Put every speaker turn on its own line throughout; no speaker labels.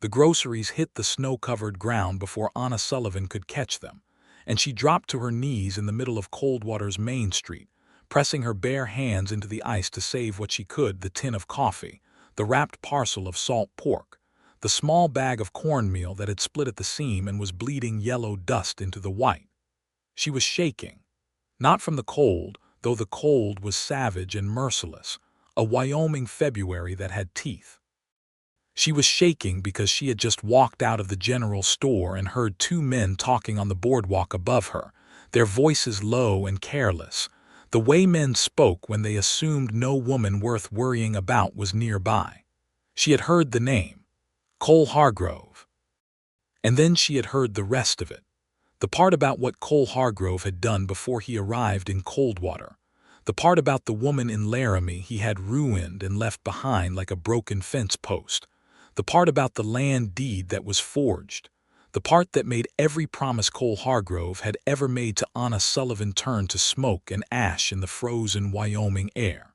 The groceries hit the snow-covered ground before Anna Sullivan could catch them, and she dropped to her knees in the middle of Coldwater's Main Street, pressing her bare hands into the ice to save what she could: the tin of coffee, the wrapped parcel of salt pork, the small bag of cornmeal that had split at the seam and was bleeding yellow dust into the white. She was shaking, not from the cold, though the cold was savage and merciless, a Wyoming February that had teeth. She was shaking because she had just walked out of the general store and heard two men talking on the boardwalk above her, their voices low and careless, the way men spoke when they assumed no woman worth worrying about was nearby. She had heard the name, Cole Hargrove. And then she had heard the rest of it, the part about what Cole Hargrove had done before he arrived in Coldwater, the part about the woman in Laramie he had ruined and left behind like a broken fence post, the part about the land deed that was forged, the part that made every promise Cole Hargrove had ever made to Anna Sullivan turn to smoke and ash in the frozen Wyoming air.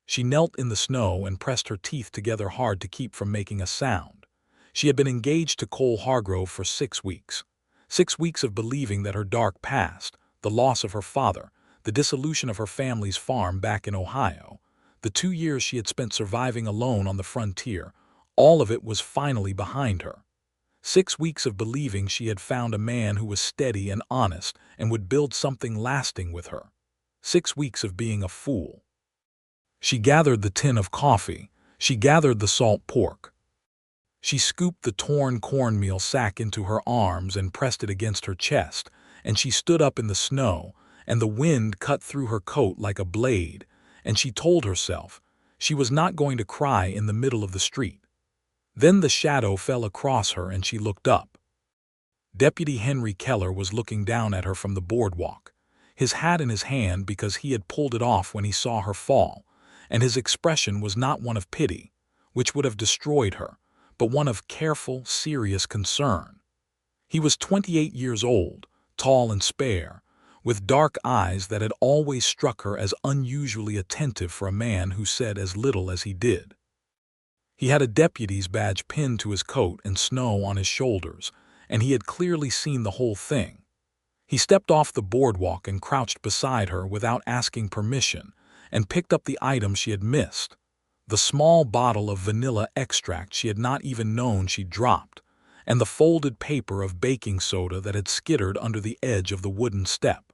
She knelt in the snow and pressed her teeth together hard to keep from making a sound. She had been engaged to Cole Hargrove for 6 weeks. 6 weeks of believing that her dark past, the loss of her father, the dissolution of her family's farm back in Ohio, the 2 years she had spent surviving alone on the frontier, all of it was finally behind her. 6 weeks of believing she had found a man who was steady and honest and would build something lasting with her. 6 weeks of being a fool. She gathered the tin of coffee. She gathered the salt pork. She scooped the torn cornmeal sack into her arms and pressed it against her chest, and she stood up in the snow, and the wind cut through her coat like a blade, and she told herself she was not going to cry in the middle of the street. Then the shadow fell across her and she looked up. Deputy Henry Keller was looking down at her from the boardwalk, his hat in his hand because he had pulled it off when he saw her fall, and his expression was not one of pity, which would have destroyed her, but one of careful, serious concern. He was 28 years old, tall and spare, with dark eyes that had always struck her as unusually attentive for a man who said as little as he did. He had a deputy's badge pinned to his coat and snow on his shoulders, and he had clearly seen the whole thing. He stepped off the boardwalk and crouched beside her without asking permission, and picked up the item she had missed, the small bottle of vanilla extract she had not even known she'd dropped, and the folded paper of baking soda that had skittered under the edge of the wooden step.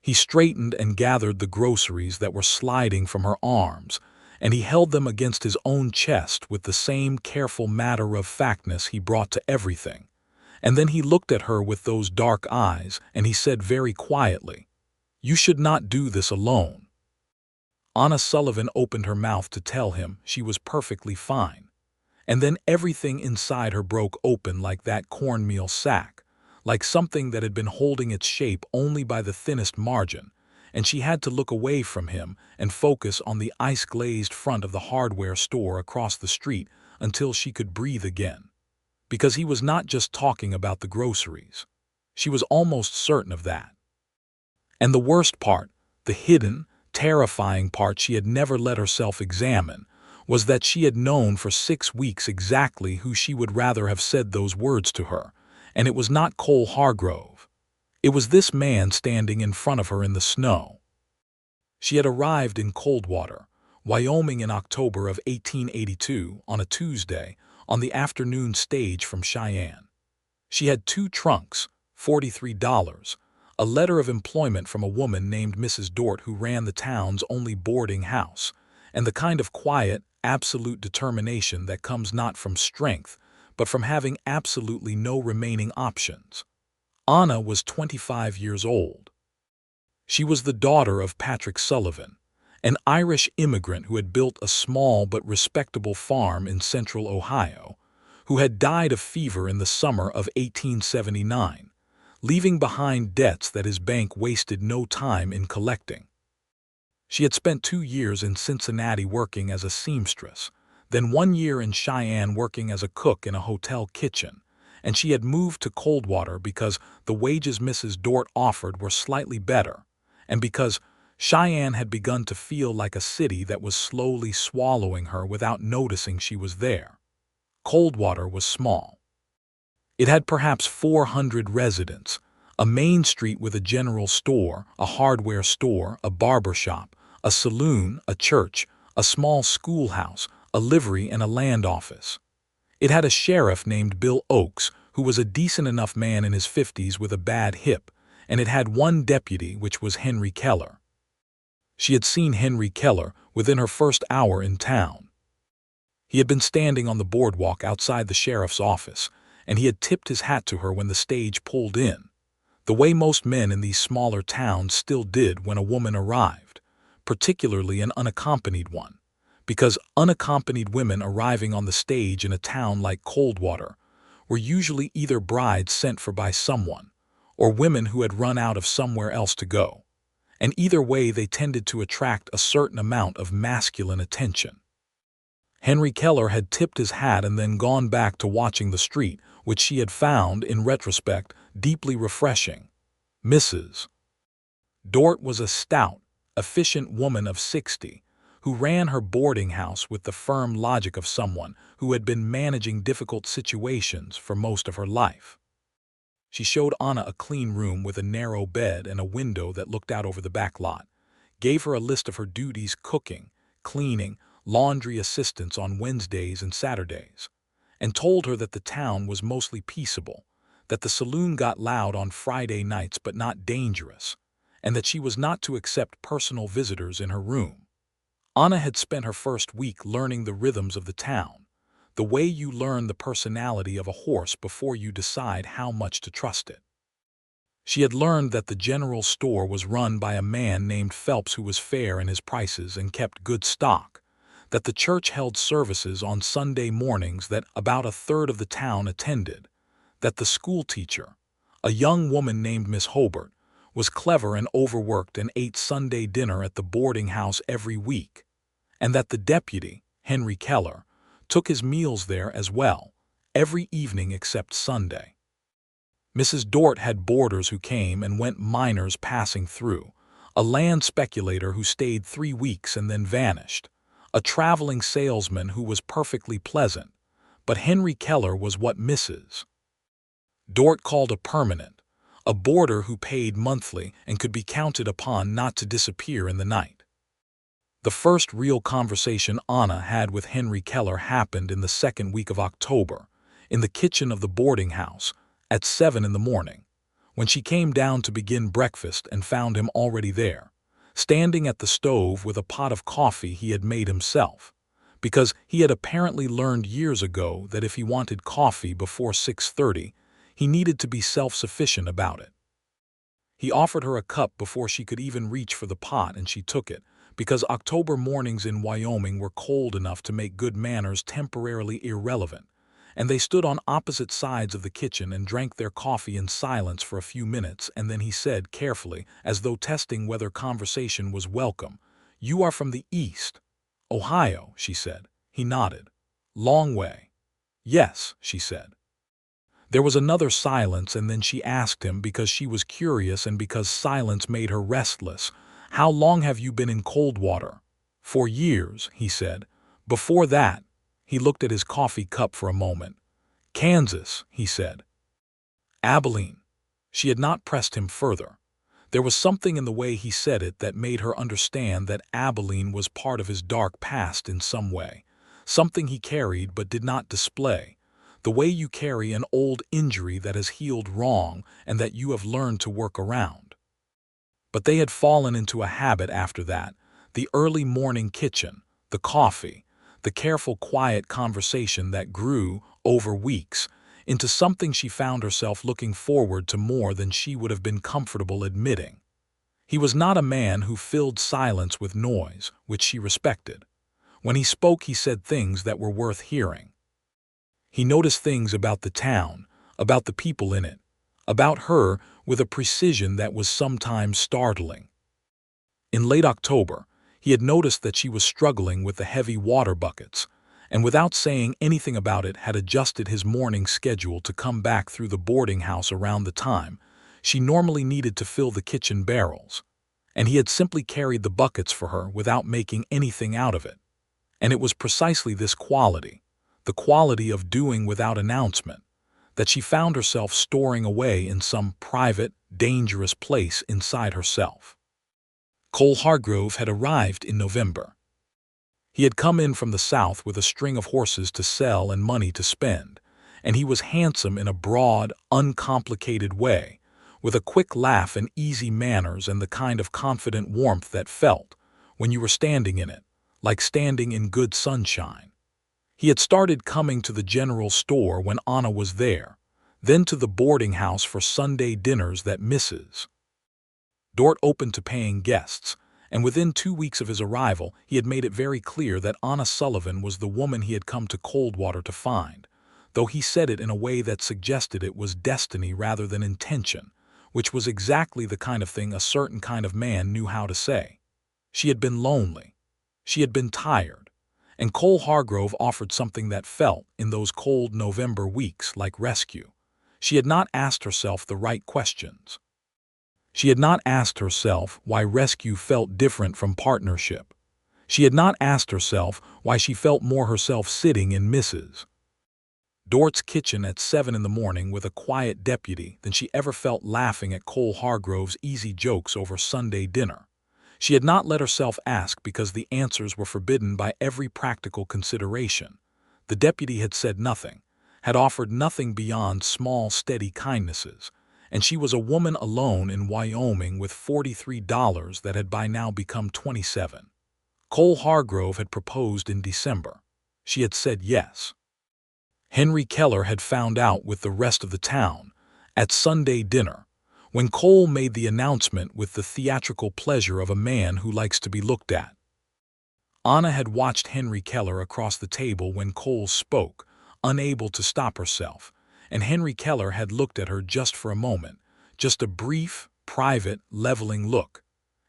He straightened and gathered the groceries that were sliding from her arms, and he held them against his own chest with the same careful matter-of-factness he brought to everything. And then he looked at her with those dark eyes, and he said very quietly, "You should not do this alone." Anna Sullivan opened her mouth to tell him she was perfectly fine. And then everything inside her broke open like that cornmeal sack, like something that had been holding its shape only by the thinnest margin, and she had to look away from him and focus on the ice-glazed front of the hardware store across the street until she could breathe again. Because he was not just talking about the groceries. She was almost certain of that. And the worst part, the hidden, terrifying part she had never let herself examine, was that she had known for 6 weeks exactly who she would rather have said those words to her, and it was not Cole Hargrove. It was this man standing in front of her in the snow. She had arrived in Coldwater, Wyoming in October of 1882 on a Tuesday on the afternoon stage from Cheyenne. She had 2 trunks, $43, a letter of employment from a woman named Mrs. Dort who ran the town's only boarding house, and the kind of quiet, absolute determination that comes not from strength, but from having absolutely no remaining options. Anna was 25 years old. She was the daughter of Patrick Sullivan, an Irish immigrant who had built a small but respectable farm in central Ohio, who had died of fever in the summer of 1879, leaving behind debts that his bank wasted no time in collecting. She had spent 2 years in Cincinnati working as a seamstress, then 1 year in Cheyenne working as a cook in a hotel kitchen, and she had moved to Coldwater because the wages Mrs. Dort offered were slightly better, and because Cheyenne had begun to feel like a city that was slowly swallowing her without noticing she was there. Coldwater was small. It had perhaps 400 residents, a main street with a general store, a hardware store, a barber shop, a saloon, a church, a small schoolhouse, a livery, and a land office. It had a sheriff named Bill Oakes, who was a decent enough man in his 50s with a bad hip, and it had one deputy, which was Henry Keller. She had seen Henry Keller within her first hour in town. He had been standing on the boardwalk outside the sheriff's office, and he had tipped his hat to her when the stage pulled in, the way most men in these smaller towns still did when a woman arrived, particularly an unaccompanied one, because unaccompanied women arriving on the stage in a town like Coldwater were usually either brides sent for by someone, or women who had run out of somewhere else to go, and either way they tended to attract a certain amount of masculine attention. Henry Keller had tipped his hat and then gone back to watching the street, which she had found, in retrospect, deeply refreshing. Mrs. Dort was a stout, efficient woman of 60, who ran her boarding house with the firm logic of someone who had been managing difficult situations for most of her life. She showed Anna a clean room with a narrow bed and a window that looked out over the back lot, gave her a list of her duties: cooking, cleaning, laundry assistance on Wednesdays and Saturdays, and told her that the town was mostly peaceable, that the saloon got loud on Friday nights but not dangerous, and that she was not to accept personal visitors in her room. Anna had spent her first week learning the rhythms of the town, the way you learn the personality of a horse before you decide how much to trust it. She had learned that the general store was run by a man named Phelps who was fair in his prices and kept good stock, that the church held services on Sunday mornings that about a third of the town attended, that the school teacher, a young woman named Miss Hobart, was clever and overworked and ate Sunday dinner at the boarding house every week, and that the deputy, Henry Keller, took his meals there as well, every evening except Sunday. Mrs. Dort had boarders who came and went, miners passing through, a land speculator who stayed 3 weeks and then vanished, a traveling salesman who was perfectly pleasant, but Henry Keller was what Mrs. Dort called a permanent, a boarder who paid monthly and could be counted upon not to disappear in the night. The first real conversation Anna had with Henry Keller happened in the second week of October, in the kitchen of the boarding house, at 7 in the morning, when she came down to begin breakfast and found him already there, standing at the stove with a pot of coffee he had made himself, because he had apparently learned years ago that if he wanted coffee before 6:30, he needed to be self-sufficient about it. He offered her a cup before she could even reach for the pot, and she took it, because October mornings in Wyoming were cold enough to make good manners temporarily irrelevant, and they stood on opposite sides of the kitchen and drank their coffee in silence for a few minutes, and then he said carefully, as though testing whether conversation was welcome, "You are from the East." "Ohio," she said. He nodded. "Long way." "Yes," she said. There was another silence, and then she asked him, because she was curious and because silence made her restless, "How long have you been in Coldwater?" "4 years," he said. "Before that," he looked at his coffee cup for a moment. "Kansas," he said. "Abilene." She had not pressed him further. There was something in the way he said it that made her understand that Abilene was part of his dark past in some way, something he carried but did not display, the way you carry an old injury that has healed wrong and that you have learned to work around. But they had fallen into a habit after that, the early morning kitchen, the coffee, the careful quiet conversation that grew, over weeks, into something she found herself looking forward to more than she would have been comfortable admitting. He was not a man who filled silence with noise, which she respected. When he spoke, he said things that were worth hearing. He noticed things about the town, about the people in it, about her, with a precision that was sometimes startling. In late October, he had noticed that she was struggling with the heavy water buckets, and without saying anything about it had adjusted his morning schedule to come back through the boarding house around the time she normally needed to fill the kitchen barrels, and he had simply carried the buckets for her without making anything out of it. And it was precisely this quality, the the quality of doing without announcement, that she found herself storing away in some private, dangerous place inside herself. Cole Hargrove had arrived in November. He had come in from the south with a string of horses to sell and money to spend, and he was handsome in a broad, uncomplicated way, with a quick laugh and easy manners and the kind of confident warmth that felt, when you were standing in it, like standing in good sunshine. He had started coming to the general store when Anna was there, then to the boarding house for Sunday dinners that Mrs. Dort opened to paying guests, and within 2 weeks of his arrival he had made it very clear that Anna Sullivan was the woman he had come to Coldwater to find, though he said it in a way that suggested it was destiny rather than intention, which was exactly the kind of thing a certain kind of man knew how to say. She had been lonely. She had been tired, and Cole Hargrove offered something that felt, in those cold November weeks, like rescue. She had not asked herself the right questions. She had not asked herself why rescue felt different from partnership. She had not asked herself why she felt more herself sitting in Mrs. Dort's kitchen at 7 in the morning with a quiet deputy than she ever felt laughing at Cole Hargrove's easy jokes over Sunday dinner. She had not let herself ask because the answers were forbidden by every practical consideration. The deputy had said nothing, had offered nothing beyond small, steady kindnesses, and she was a woman alone in Wyoming with $43 that had by now become 27. Cole Hargrove had proposed in December. She had said yes. Henry Keller had found out with the rest of the town, at Sunday dinner, when Cole made the announcement with the theatrical pleasure of a man who likes to be looked at. Anna had watched Henry Keller across the table when Cole spoke, unable to stop herself, and Henry Keller had looked at her just for a moment, just a brief, private, leveling look.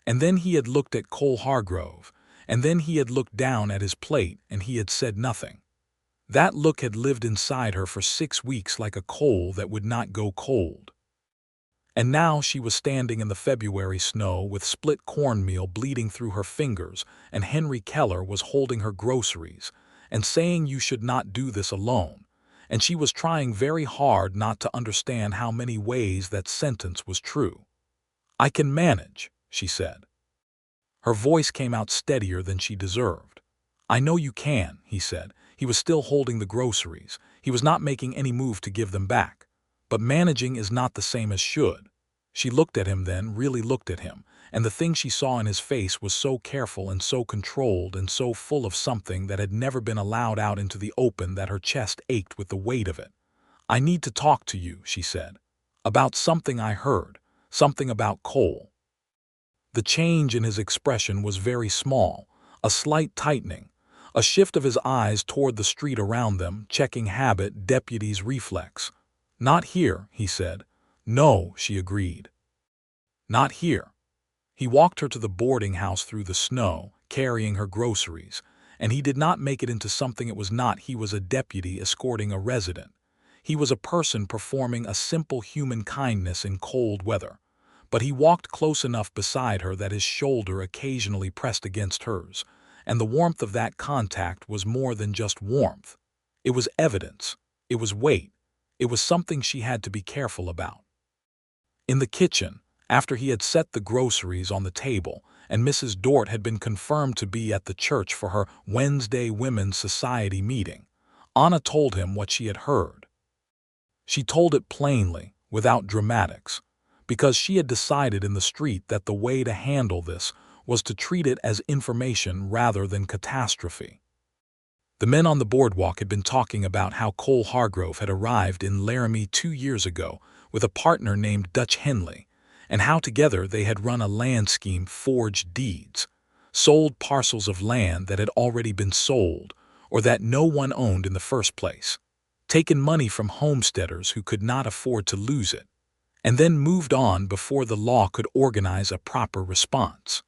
And then he had looked at Cole Hargrove, and then he had looked down at his plate and he had said nothing. That look had lived inside her for 6 weeks like a coal that would not go cold. And now she was standing in the February snow with split cornmeal bleeding through her fingers, and Henry Keller was holding her groceries and saying you should not do this alone, and she was trying very hard not to understand how many ways that sentence was true. "I can manage," she said. Her voice came out steadier than she deserved. "I know you can," he said. He was still holding the groceries. He was not making any move to give them back. But managing is not the same as should. She looked at him then, really looked at him, and the thing she saw in his face was so careful and so controlled and so full of something that had never been allowed out into the open that her chest ached with the weight of it. "I need to talk to you," she said, "about something I heard, something about Cole." The change in his expression was very small, a slight tightening, a shift of his eyes toward the street around them, checking habit, deputy's reflex. "Not here," he said. "No," she agreed. "Not here." He walked her to the boarding house through the snow, carrying her groceries, and he did not make it into something it was not. He was a deputy escorting a resident. He was a person performing a simple human kindness in cold weather. But he walked close enough beside her that his shoulder occasionally pressed against hers, and the warmth of that contact was more than just warmth. It was evidence. It was weight. It was something she had to be careful about. In the kitchen, after he had set the groceries on the table, and Mrs. Dort had been confirmed to be at the church for her Wednesday Women's Society meeting, Anna told him what she had heard. She told it plainly, without dramatics, because she had decided in the street that the way to handle this was to treat it as information rather than catastrophe. The men on the boardwalk had been talking about how Cole Hargrove had arrived in Laramie 2 years ago with a partner named Dutch Henley, and how together they had run a land scheme, forged deeds, sold parcels of land that had already been sold or that no one owned in the first place, taken money from homesteaders who could not afford to lose it, and then moved on before the law could organize a proper response.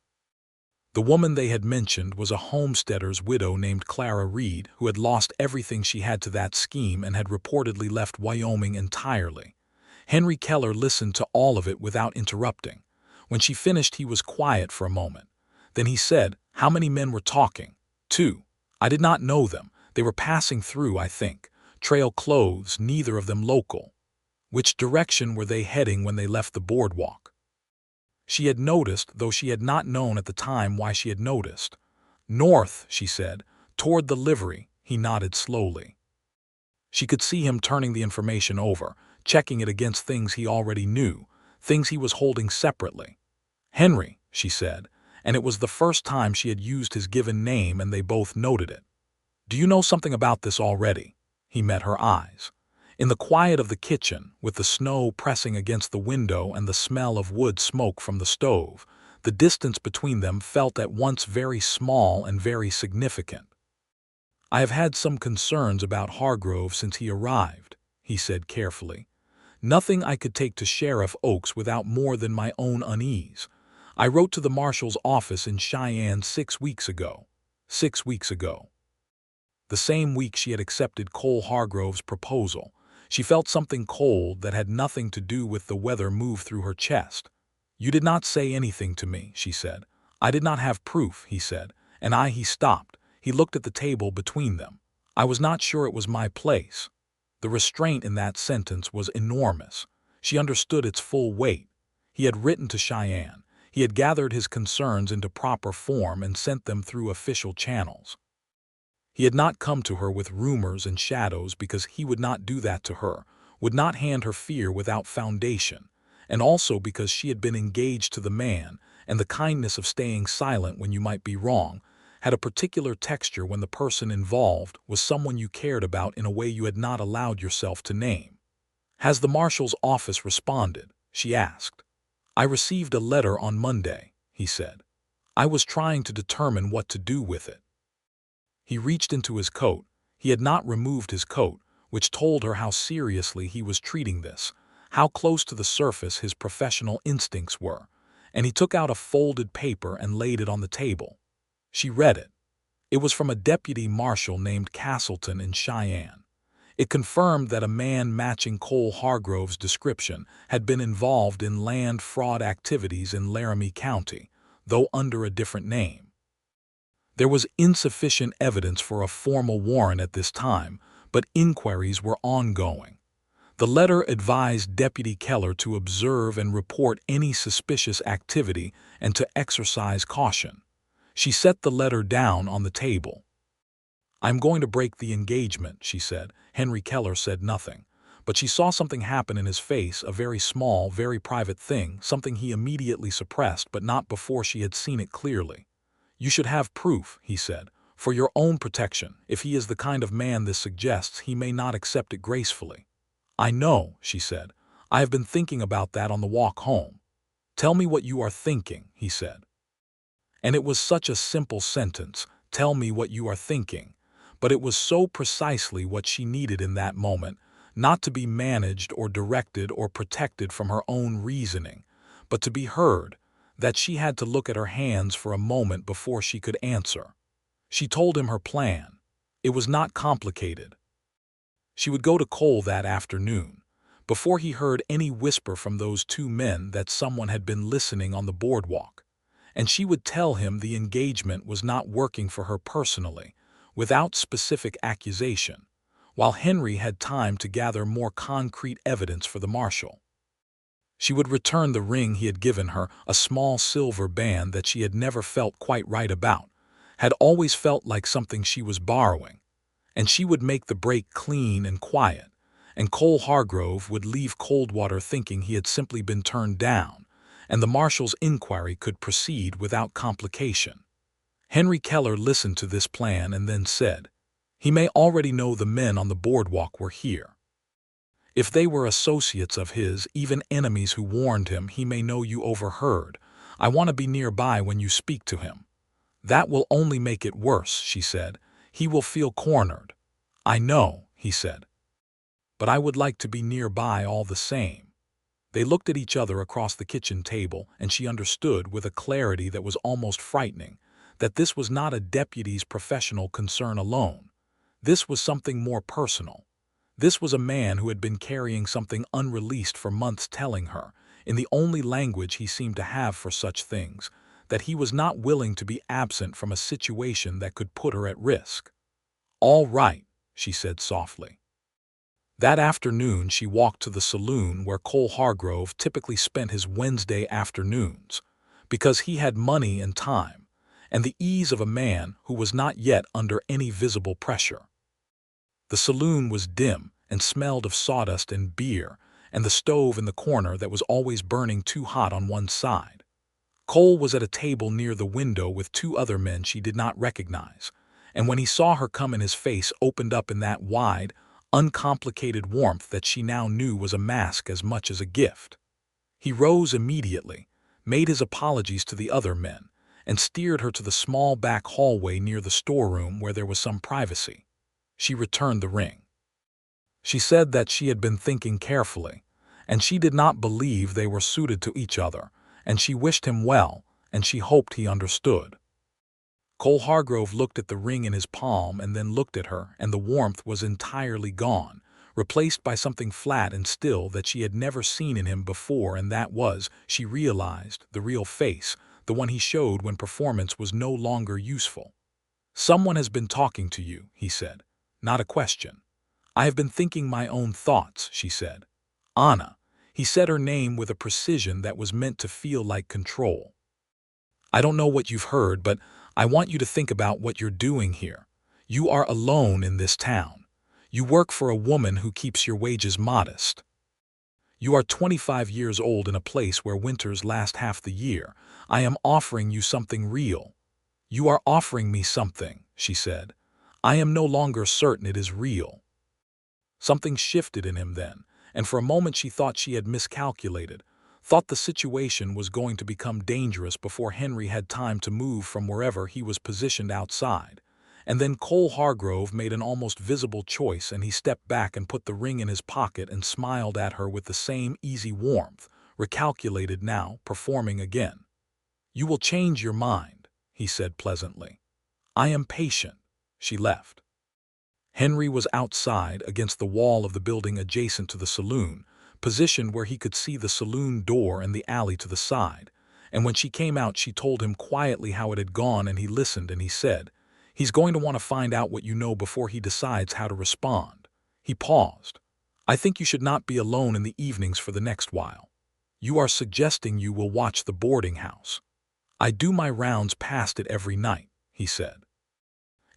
The woman they had mentioned was a homesteader's widow named Clara Reed, who had lost everything she had to that scheme and had reportedly left Wyoming entirely. Henry Keller listened to all of it without interrupting. When she finished, he was quiet for a moment. Then he said, "How many men were talking?" "2. I did not know them. They were passing through, I think. Trail clothes, neither of them local. Which direction were they heading when they left the boardwalk? She had noticed, though she had not known at the time why she had noticed. North, she said, toward the livery. He nodded slowly. She could see him turning the information over, checking it against things he already knew, things he was holding separately. Henry, she said, and it was the first time she had used his given name and they both noted it. Do you know something about this already? He met her eyes. In the quiet of the kitchen, with the snow pressing against the window and the smell of wood smoke from the stove, the distance between them felt at once very small and very significant. I have had some concerns about Hargrove since he arrived, he said carefully. Nothing I could take to Sheriff Oaks without more than my own unease. I wrote to the marshal's office in Cheyenne 6 weeks ago. 6 weeks ago. The same week she had accepted Cole Hargrove's proposal. She felt something cold that had nothing to do with the weather move through her chest. You did not say anything to me, she said. I did not have proof, he said, and he stopped. He looked at the table between them. I was not sure it was my place. The restraint in that sentence was enormous. She understood its full weight. He had written to Cheyenne. He had gathered his concerns into proper form and sent them through official channels. He had not come to her with rumors and shadows because he would not do that to her, would not hand her fear without foundation, and also because she had been engaged to the man, and the kindness of staying silent when you might be wrong had a particular texture when the person involved was someone you cared about in a way you had not allowed yourself to name. Has the marshal's office responded? She asked. I received a letter on Monday, he said. I was trying to determine what to do with it. He reached into his coat. He had not removed his coat, which told her how seriously he was treating this, how close to the surface his professional instincts were, and he took out a folded paper and laid it on the table. She read it. It was from a deputy marshal named Castleton in Cheyenne. It confirmed that a man matching Cole Hargrove's description had been involved in land fraud activities in Laramie County, though under a different name. There was insufficient evidence for a formal warrant at this time, but inquiries were ongoing. The letter advised Deputy Keller to observe and report any suspicious activity and to exercise caution. She set the letter down on the table. I'm going to break the engagement, she said. Henry Keller said nothing, but she saw something happen in his face, a very small, very private thing, something he immediately suppressed, but not before she had seen it clearly. You should have proof, he said, for your own protection. If he is the kind of man this suggests, he may not accept it gracefully. I know, she said. I have been thinking about that on the walk home. Tell me what you are thinking, he said. And it was such a simple sentence, tell me what you are thinking, but it was so precisely what she needed in that moment, not to be managed or directed or protected from her own reasoning, but to be heard, that she had to look at her hands for a moment before she could answer. She told him her plan. It was not complicated. She would go to Cole that afternoon, before he heard any whisper from those two men that someone had been listening on the boardwalk, and she would tell him the engagement was not working for her personally, without specific accusation, while Henry had time to gather more concrete evidence for the marshal. She would return the ring he had given her, a small silver band that she had never felt quite right about, had always felt like something she was borrowing, and she would make the break clean and quiet, and Cole Hargrove would leave Coldwater thinking he had simply been turned down, and the marshal's inquiry could proceed without complication. Henry Keller listened to this plan and then said, he may already know the men on the boardwalk were here. If they were associates of his, even enemies who warned him, he may know you overheard. I want to be nearby when you speak to him. That will only make it worse, she said. He will feel cornered. I know, he said. But I would like to be nearby all the same. They looked at each other across the kitchen table, and she understood with a clarity that was almost frightening that this was not a deputy's professional concern alone. This was something more personal. This was a man who had been carrying something unreleased for months, telling her, in the only language he seemed to have for such things, that he was not willing to be absent from a situation that could put her at risk. "All right," she said softly. That afternoon she walked to the saloon where Cole Hargrove typically spent his Wednesday afternoons, because he had money and time, and the ease of a man who was not yet under any visible pressure. The saloon was dim and smelled of sawdust and beer, and the stove in the corner that was always burning too hot on one side. Cole was at a table near the window with two other men she did not recognize, and when he saw her come in his face opened up in that wide, uncomplicated warmth that she now knew was a mask as much as a gift. He rose immediately, made his apologies to the other men, and steered her to the small back hallway near the storeroom where there was some privacy. She returned the ring. She said that she had been thinking carefully, and she did not believe they were suited to each other, and she wished him well, and she hoped he understood. Cole Hargrove looked at the ring in his palm and then looked at her, and the warmth was entirely gone, replaced by something flat and still that she had never seen in him before, and that was, she realized, the real face, the one he showed when performance was no longer useful. "Someone has been talking to you," he said. Not a question. "I have been thinking my own thoughts," she said. "Anna." He said her name with a precision that was meant to feel like control. "I don't know what you've heard, but I want you to think about what you're doing here. You are alone in this town. You work for a woman who keeps your wages modest. You are 25 years old in a place where winters last half the year. I am offering you something real." "You are offering me something," she said. "I am no longer certain it is real." Something shifted in him then, and for a moment she thought she had miscalculated, thought the situation was going to become dangerous before Henry had time to move from wherever he was positioned outside. And then Cole Hargrove made an almost visible choice, and he stepped back and put the ring in his pocket and smiled at her with the same easy warmth, recalculated now, performing again. "You will change your mind," he said pleasantly. "I am patient." She left. Henry was outside against the wall of the building adjacent to the saloon, positioned where he could see the saloon door and the alley to the side, and when she came out she told him quietly how it had gone, and he listened, and he said, "He's going to want to find out what you know before he decides how to respond." He paused. "I think you should not be alone in the evenings for the next while. You are suggesting you will watch the boarding house." "I do my rounds past it every night," he said.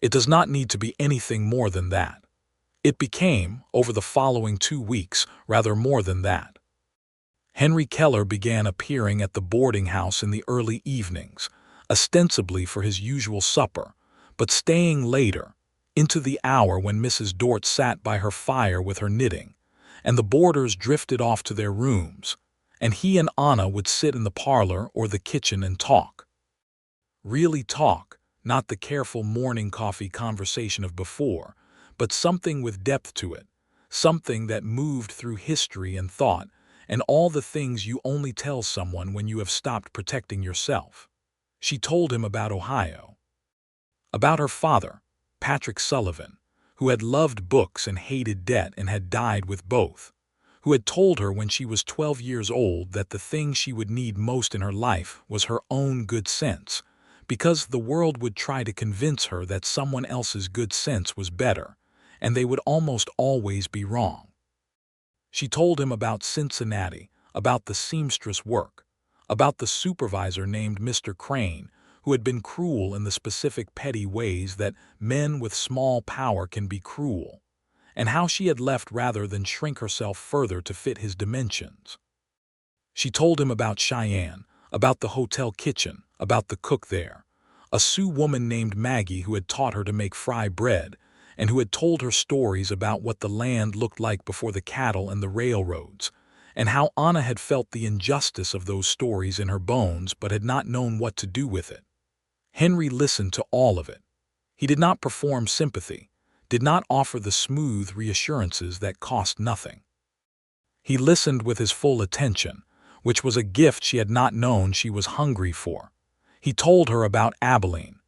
"It does not need to be anything more than that." It became, over the following 2 weeks, rather more than that. Henry Keller began appearing at the boarding house in the early evenings, ostensibly for his usual supper, but staying later, into the hour when Mrs. Dort sat by her fire with her knitting, and the boarders drifted off to their rooms, and he and Anna would sit in the parlor or the kitchen and talk. Really talk, not the careful morning coffee conversation of before, but something with depth to it, something that moved through history and thought, and all the things you only tell someone when you have stopped protecting yourself. She told him about Ohio, about her father, Patrick Sullivan, who had loved books and hated debt and had died with both, who had told her when she was 12 years old that the thing she would need most in her life was her own good sense, because the world would try to convince her that someone else's good sense was better, and they would almost always be wrong. She told him about Cincinnati, about the seamstress work, about the supervisor named Mr. Crane, who had been cruel in the specific petty ways that men with small power can be cruel, and how she had left rather than shrink herself further to fit his dimensions. She told him about Cheyenne, about the hotel kitchen, about the cook there, a Sioux woman named Maggie who had taught her to make fry bread, and who had told her stories about what the land looked like before the cattle and the railroads, and how Anna had felt the injustice of those stories in her bones but had not known what to do with it. Henry listened to all of it. He did not perform sympathy, did not offer the smooth reassurances that cost nothing. He listened with his full attention, which was a gift she had not known she was hungry for. He told her about Abilene.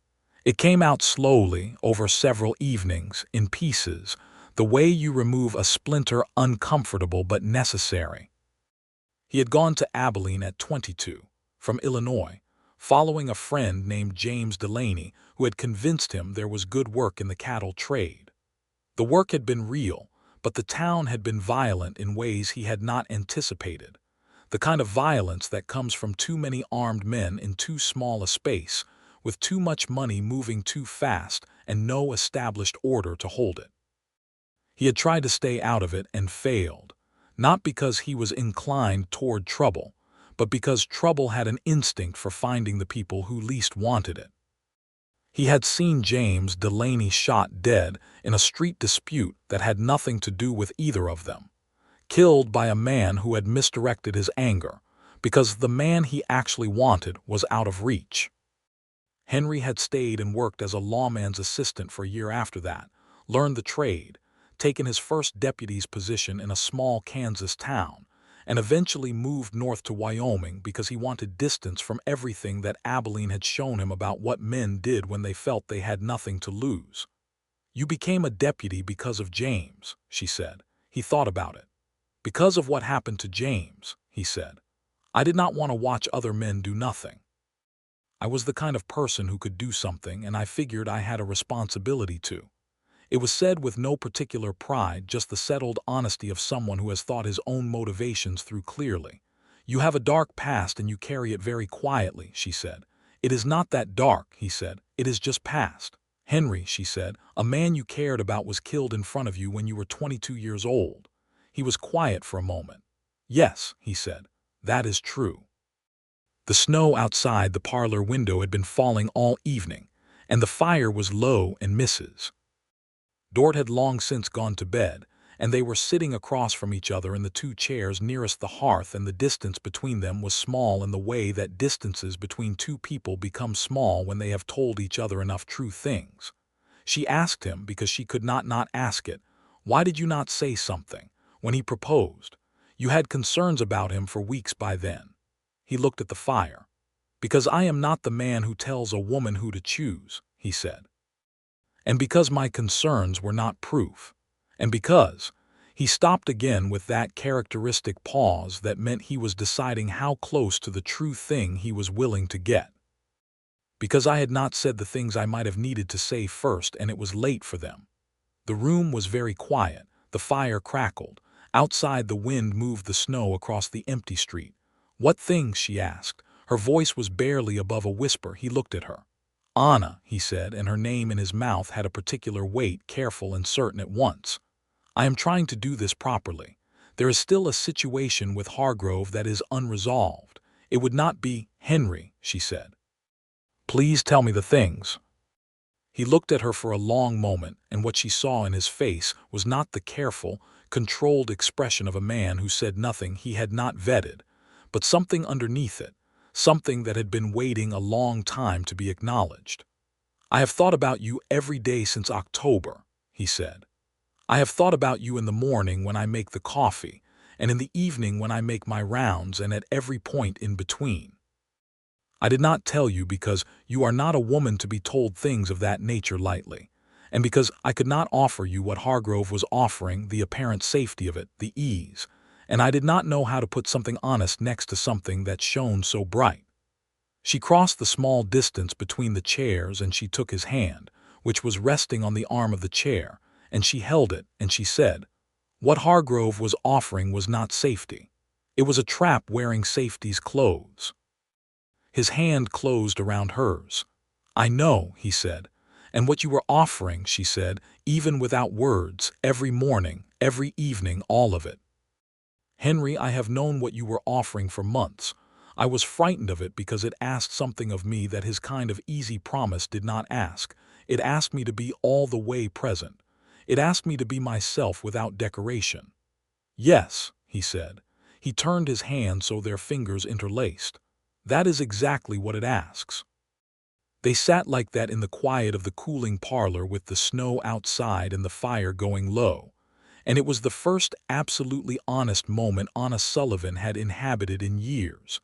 It came out slowly, over several evenings, in pieces, the way you remove a splinter, uncomfortable but necessary. He had gone to Abilene at 22, from Illinois, following a friend named James Delaney who had convinced him there was good work in the cattle trade. The work had been real, but the town had been violent in ways he had not anticipated. The kind of violence that comes from too many armed men in too small a space, with too much money moving too fast and no established order to hold it. He had tried to stay out of it and failed, not because he was inclined toward trouble, but because trouble had an instinct for finding the people who least wanted it. He had seen James Delaney shot dead in a street dispute that had nothing to do with either of them, killed by a man who had misdirected his anger, because the man he actually wanted was out of reach. Henry had stayed and worked as a lawman's assistant for a year after that, learned the trade, taken his first deputy's position in a small Kansas town, and eventually moved north to Wyoming because he wanted distance from everything that Abilene had shown him about what men did when they felt they had nothing to lose. "You became a deputy because of James," she said. He thought about it. "Because of what happened to James," he said. "I did not want to watch other men do nothing. I was the kind of person who could do something, and I figured I had a responsibility to." It was said with no particular pride, just the settled honesty of someone who has thought his own motivations through clearly. "You have a dark past and you carry it very quietly," she said. "It is not that dark," he said. "It is just past." "Henry," she said, "a man you cared about was killed in front of you when you were 22 years old." He was quiet for a moment. "Yes," he said, "that is true." The snow outside the parlor window had been falling all evening, and the fire was low and Mrs. Dort had long since gone to bed, and they were sitting across from each other in the two chairs nearest the hearth, and the distance between them was small in the way that distances between two people become small when they have told each other enough true things. She asked him, because she could not ask it, "Why did you not say something when he proposed? You had concerns about him for weeks by then." He looked at the fire. "Because I am not the man who tells a woman who to choose," he said. "And because my concerns were not proof. And because—" he stopped again with that characteristic pause that meant he was deciding how close to the true thing he was willing to get. "Because I had not said the things I might have needed to say first, and it was late for them." The room was very quiet. The fire crackled. Outside, the wind moved the snow across the empty street. "What things?" she asked. Her voice was barely above a whisper. He looked at her. "Anna," he said, and her name in his mouth had a particular weight, careful and certain at once. "I am trying to do this properly. There is still a situation with Hargrove that is unresolved. It would not be—" "Henry," she said, "please tell me the things." He looked at her for a long moment, and what she saw in his face was not the careful, controlled expression of a man who said nothing he had not vetted, but something underneath it, something that had been waiting a long time to be acknowledged. "I have thought about you every day since October," he said. "I have thought about you in the morning when I make the coffee, and in the evening when I make my rounds, and at every point in between. I did not tell you because you are not a woman to be told things of that nature lightly, and because I could not offer you what Hargrove was offering, the apparent safety of it, the ease, and I did not know how to put something honest next to something that shone so bright." She crossed the small distance between the chairs, and she took his hand, which was resting on the arm of the chair, and she held it, and she said, "What Hargrove was offering was not safety. It was a trap wearing safety's clothes." His hand closed around hers. "I know," he said. "And what you were offering," she said, even without words, every morning, every evening, all of it. "Henry, I have known what you were offering for months. I was frightened of it because it asked something of me that his kind of easy promise did not ask. It asked me to be all the way present. It asked me to be myself without decoration." "Yes," he said. He turned his hand so their fingers interlaced. "That is exactly what it asks." They sat like that in the quiet of the cooling parlor, with the snow outside and the fire going low, and it was the first absolutely honest moment Anna Sullivan had inhabited in years,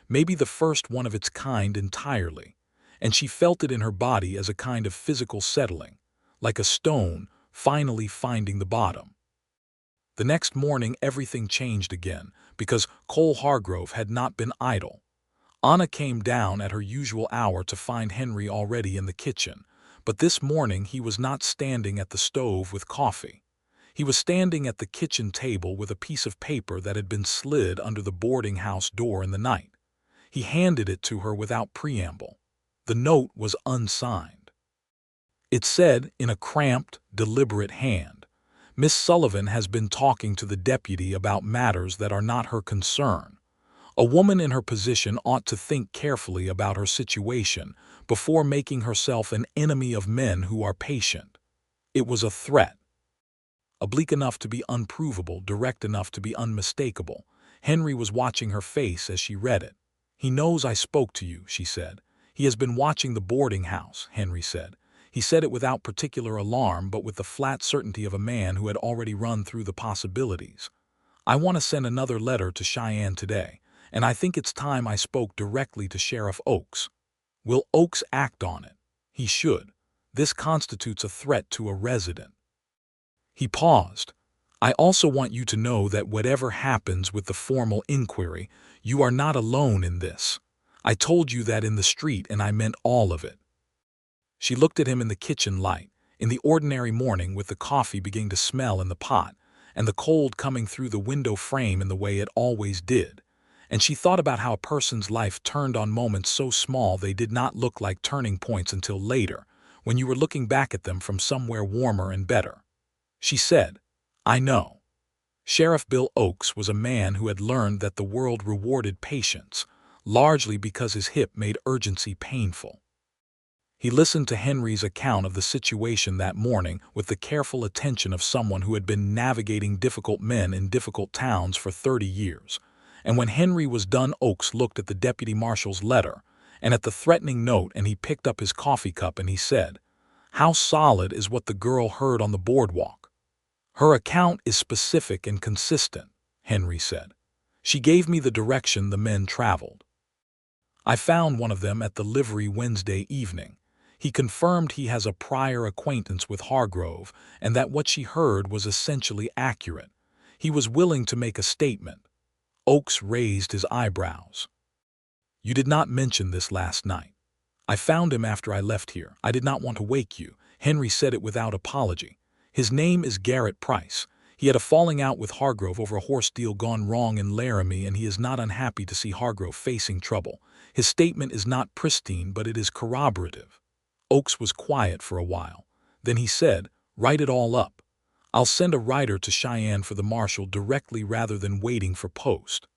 maybe the first one of its kind entirely, and she felt it in her body as a kind of physical settling, like a stone finally finding the bottom. The next morning everything changed again, because Cole Hargrove had not been idle. Anna came down at her usual hour to find Henry already in the kitchen, But this morning he was not standing at the stove with coffee. He was standing at the kitchen table with a piece of paper that had been slid under the boarding house door in the night. He handed it to her without preamble. The note was unsigned. It said in a cramped, deliberate hand, "Miss Sullivan has been talking to the deputy about matters that are not her concern. A woman in her position ought to think carefully about her situation before making herself an enemy of men who are patient." It was a threat. Oblique enough to be unprovable, direct enough to be unmistakable. Henry was watching her face as she read it. "He knows I spoke to you," she said. "He has been watching the boarding house," Henry said. He said it without particular alarm, but with the flat certainty of a man who had already run through the possibilities. "I want to send another letter to Cheyenne today, and I think it's time I spoke directly to Sheriff Oakes. Will Oakes act on it? He should. This constitutes a threat to a resident." He paused. "I also want you to know that whatever happens with the formal inquiry, you are not alone in this. I told you that in the street, and I meant all of it." She looked at him in the kitchen light, in the ordinary morning, with the coffee beginning to smell in the pot, and the cold coming through the window frame in the way it always did. And she thought about how a person's life turned on moments so small they did not look like turning points until later, when you were looking back at them from somewhere warmer and better. She said, "I know." Sheriff Bill Oakes was a man who had learned that the world rewarded patience, largely because his hip made urgency painful. He listened to Henry's account of the situation that morning with the careful attention of someone who had been navigating difficult men in difficult towns for 30 years. And when Henry was done, Oakes looked at the deputy marshal's letter and at the threatening note, and he picked up his coffee cup and he said, "How solid is what the girl heard on the boardwalk?" "Her account is specific and consistent," Henry said. "She gave me the direction the men traveled. I found one of them at the livery Wednesday evening. He confirmed he has a prior acquaintance with Hargrove and that what she heard was essentially accurate. He was willing to make a statement." Oakes raised his eyebrows. "You did not mention this last night." "I found him after I left here. I did not want to wake you." Henry said it without apology. "His name is Garrett Price. He had a falling out with Hargrove over a horse deal gone wrong in Laramie, and he is not unhappy to see Hargrove facing trouble. His statement is not pristine, but it is corroborative." Oakes was quiet for a while. Then he said, "Write it all up. I'll send a writer to Cheyenne for the marshal directly rather than waiting for post.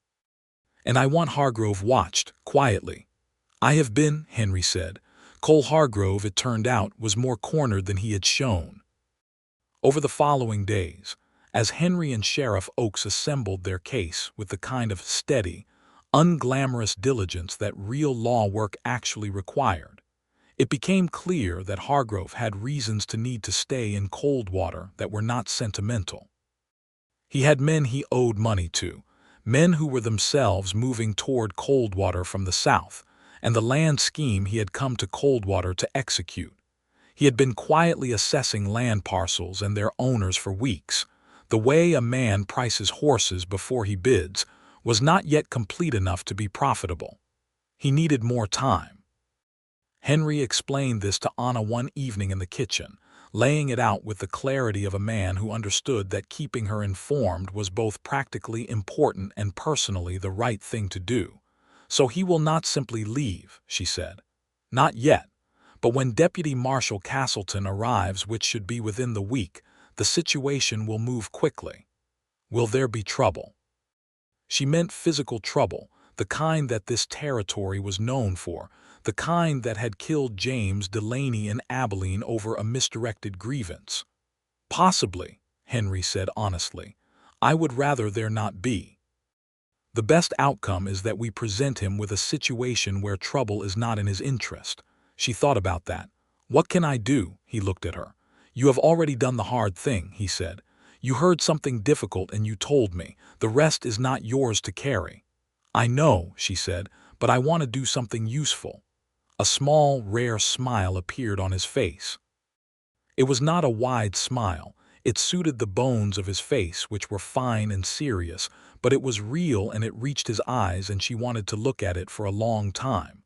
And I want Hargrove watched, quietly." "I have been," Henry said. Cole Hargrove, it turned out, was more cornered than he had shown. Over the following days, as Henry and Sheriff Oakes assembled their case with the kind of steady, unglamorous diligence that real law work actually required, it became clear that Hargrove had reasons to need to stay in Coldwater that were not sentimental. He had men he owed money to, men who were themselves moving toward Coldwater from the south, and the land scheme he had come to Coldwater to execute. He had been quietly assessing land parcels and their owners for weeks. The way a man prices horses before he bids was not yet complete enough to be profitable. He needed more time. Henry explained this to Anna one evening in the kitchen, laying it out with the clarity of a man who understood that keeping her informed was both practically important and personally the right thing to do. "So he will not simply leave," she said. "Not yet. But when Deputy Marshal Castleton arrives, which should be within the week, the situation will move quickly." "Will there be trouble?" She meant physical trouble, the kind that this territory was known for, the kind that had killed James Delaney in Abilene over a misdirected grievance. "Possibly," Henry said honestly. "I would rather there not be. The best outcome is that we present him with a situation where trouble is not in his interest." She thought about that. "What can I do?" He looked at her. "You have already done the hard thing," he said. "You heard something difficult and you told me. The rest is not yours to carry." "I know," she said, "but I want to do something useful." A small, rare smile appeared on his face. It was not a wide smile. It suited the bones of his face, which were fine and serious, but it was real and it reached his eyes, and she wanted to look at it for a long time.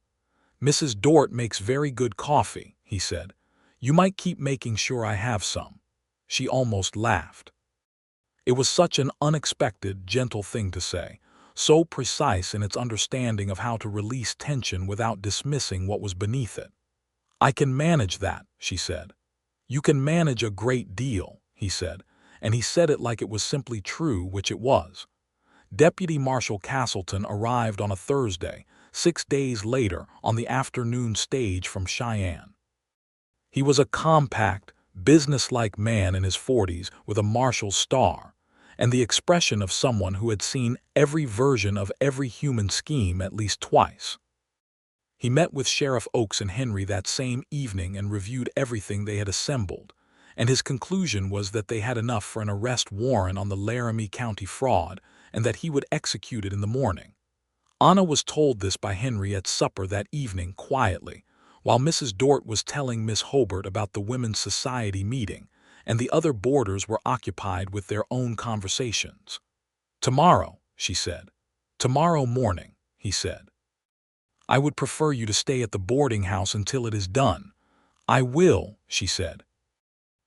"Mrs. Dort makes very good coffee," he said. You might keep making sure I have some." She almost laughed. It was such an unexpected, gentle thing to say, so precise in its understanding of how to release tension without dismissing what was beneath it. "I can manage that," she said. "You can manage a great deal," he said, and he said it like it was simply true, which it was. Deputy Marshal Castleton arrived on a Thursday, 6 days later, on the afternoon stage from Cheyenne. He was a compact, businesslike man in his 40s with a marshal's star, and the expression of someone who had seen every version of every human scheme at least twice. He met with Sheriff Oakes and Henry that same evening and reviewed everything they had assembled, and his conclusion was that they had enough for an arrest warrant on the Laramie County fraud and that he would execute it in the morning. Anna was told this by Henry at supper that evening quietly, while Mrs. Dort was telling Miss Hobart about the Women's Society meeting, and the other boarders were occupied with their own conversations. "Tomorrow," she said. "Tomorrow morning," he said. "I would prefer you to stay at the boarding house until it is done." "I will," she said.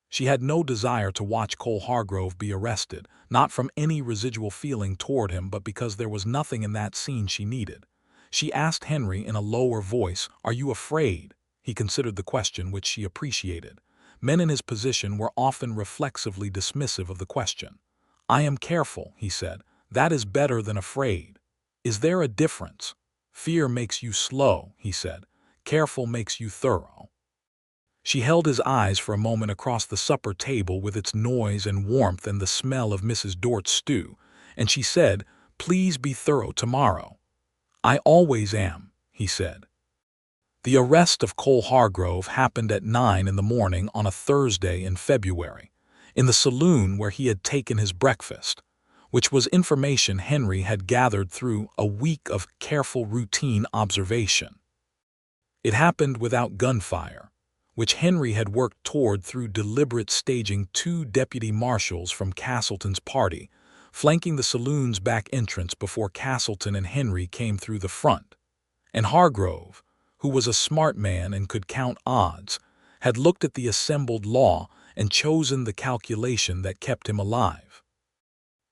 She had no desire to watch Cole Hargrove be arrested, not from any residual feeling toward him, but because there was nothing in that scene she needed. She asked Henry in a lower voice, "Are you afraid?" He considered the question, which she appreciated. Men in his position were often reflexively dismissive of the question. "I am careful," he said. "That is better than afraid." "Is there a difference?" "Fear makes you slow," he said. "Careful makes you thorough." She held his eyes for a moment across the supper table with its noise and warmth and the smell of Mrs. Dort's stew, and she said, "Please be thorough tomorrow." "I always am," he said. The arrest of Cole Hargrove happened at 9 in the morning on a Thursday in February, in the saloon where he had taken his breakfast, which was information Henry had gathered through a week of careful routine observation. It happened without gunfire, which Henry had worked toward through deliberate staging 2 deputy marshals from Castleton's party, flanking the saloon's back entrance before Castleton and Henry came through the front. And Hargrove, who was a smart man and could count odds, had looked at the assembled law and chosen the calculation that kept him alive.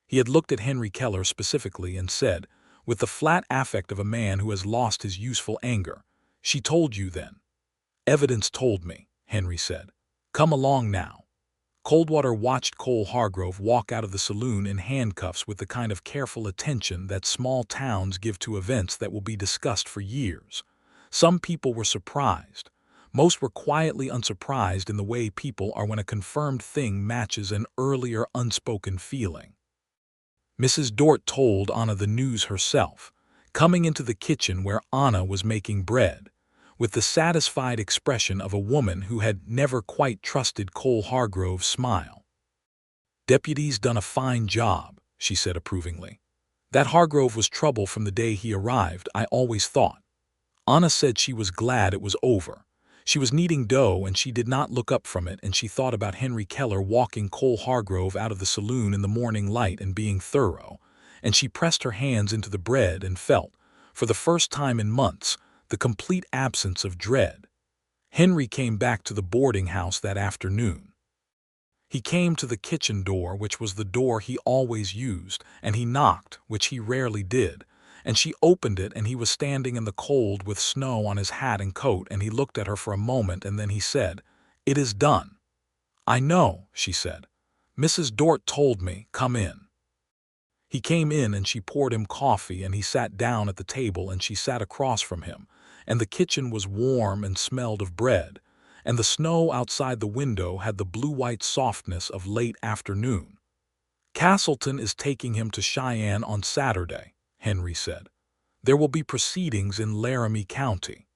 He had looked at Henry Keller specifically and said, with the flat affect of a man who has lost his useful anger, "She told you then." "Evidence told me," Henry said. "Come along now." Coldwater watched Cole Hargrove walk out of the saloon in handcuffs with the kind of careful attention that small towns give to events that will be discussed for years. Some people were surprised. Most were quietly unsurprised in the way people are when a confirmed thing matches an earlier unspoken feeling. Mrs. Dort told Anna the news herself, coming into the kitchen where Anna was making bread, with the satisfied expression of a woman who had never quite trusted Cole Hargrove's smile. "Deputy's done a fine job," she said approvingly. "That Hargrove was trouble from the day he arrived, I always thought." Anna said she was glad it was over. She was kneading dough and she did not look up from it, and she thought about Henry Keller walking Cole Hargrove out of the saloon in the morning light and being thorough, and she pressed her hands into the bread and felt, for the first time in months, the complete absence of dread. Henry came back to the boarding house that afternoon. He came to the kitchen door, which was the door he always used, and he knocked, which he rarely did, and she opened it, and he was standing in the cold with snow on his hat and coat, and he looked at her for a moment, and then he said, "It is done." "I know," she said. "Mrs. Dort told me, come in." He came in and she poured him coffee, and he sat down at the table and she sat across from him, and the kitchen was warm and smelled of bread, and the snow outside the window had the blue-white softness of late afternoon. "Castleton is taking him to Cheyenne on Saturday," Henry said. "There will be proceedings in Laramie County.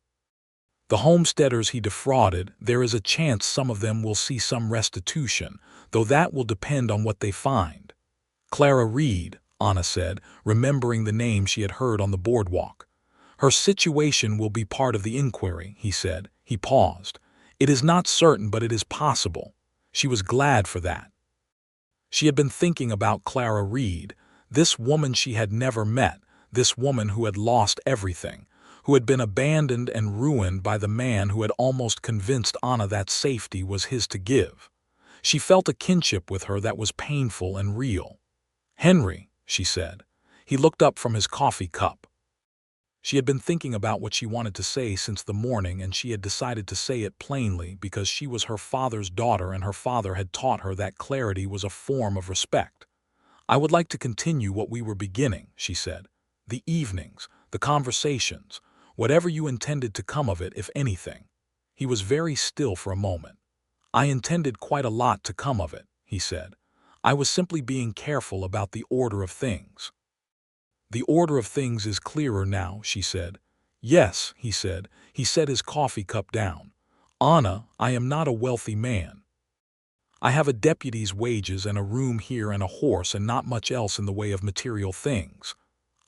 The homesteaders he defrauded, there is a chance some of them will see some restitution, though that will depend on what they find." "Clara Reed," Anna said, remembering the name she had heard on the boardwalk. "Her situation will be part of the inquiry," he said. He paused. "It is not certain, but it is possible." She was glad for that. She had been thinking about Clara Reed, this woman she had never met, this woman who had lost everything, who had been abandoned and ruined by the man who had almost convinced Anna that safety was his to give. She felt a kinship with her that was painful and real. "Henry," she said. He looked up from his coffee cup. She had been thinking about what she wanted to say since the morning, and she had decided to say it plainly because she was her father's daughter and her father had taught her that clarity was a form of respect. "I would like to continue what we were beginning," she said. "The evenings, the conversations, whatever you intended to come of it, if anything." He was very still for a moment. "I intended quite a lot to come of it," he said. "I was simply being careful about the order of things." "The order of things is clearer now," she said. "Yes," he said. He set his coffee cup down. "Anna, I am not a wealthy man. I have a deputy's wages and a room here and a horse and not much else in the way of material things."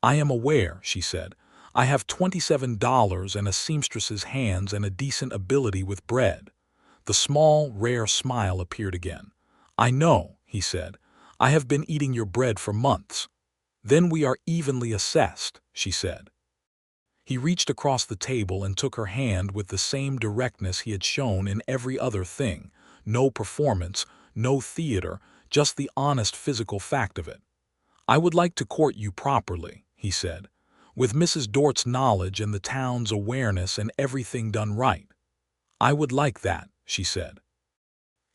"I am aware," she said. "I have $27 and a seamstress's hands and a decent ability with bread." The small, rare smile appeared again. "I know," he said. "I have been eating your bread for months." "Then we are evenly assessed," she said. He reached across the table and took her hand with the same directness he had shown in every other thing. No performance, no theater, just the honest physical fact of it. "I would like to court you properly," he said, "with Mrs. Dort's knowledge and the town's awareness and everything done right." "I would like that," she said.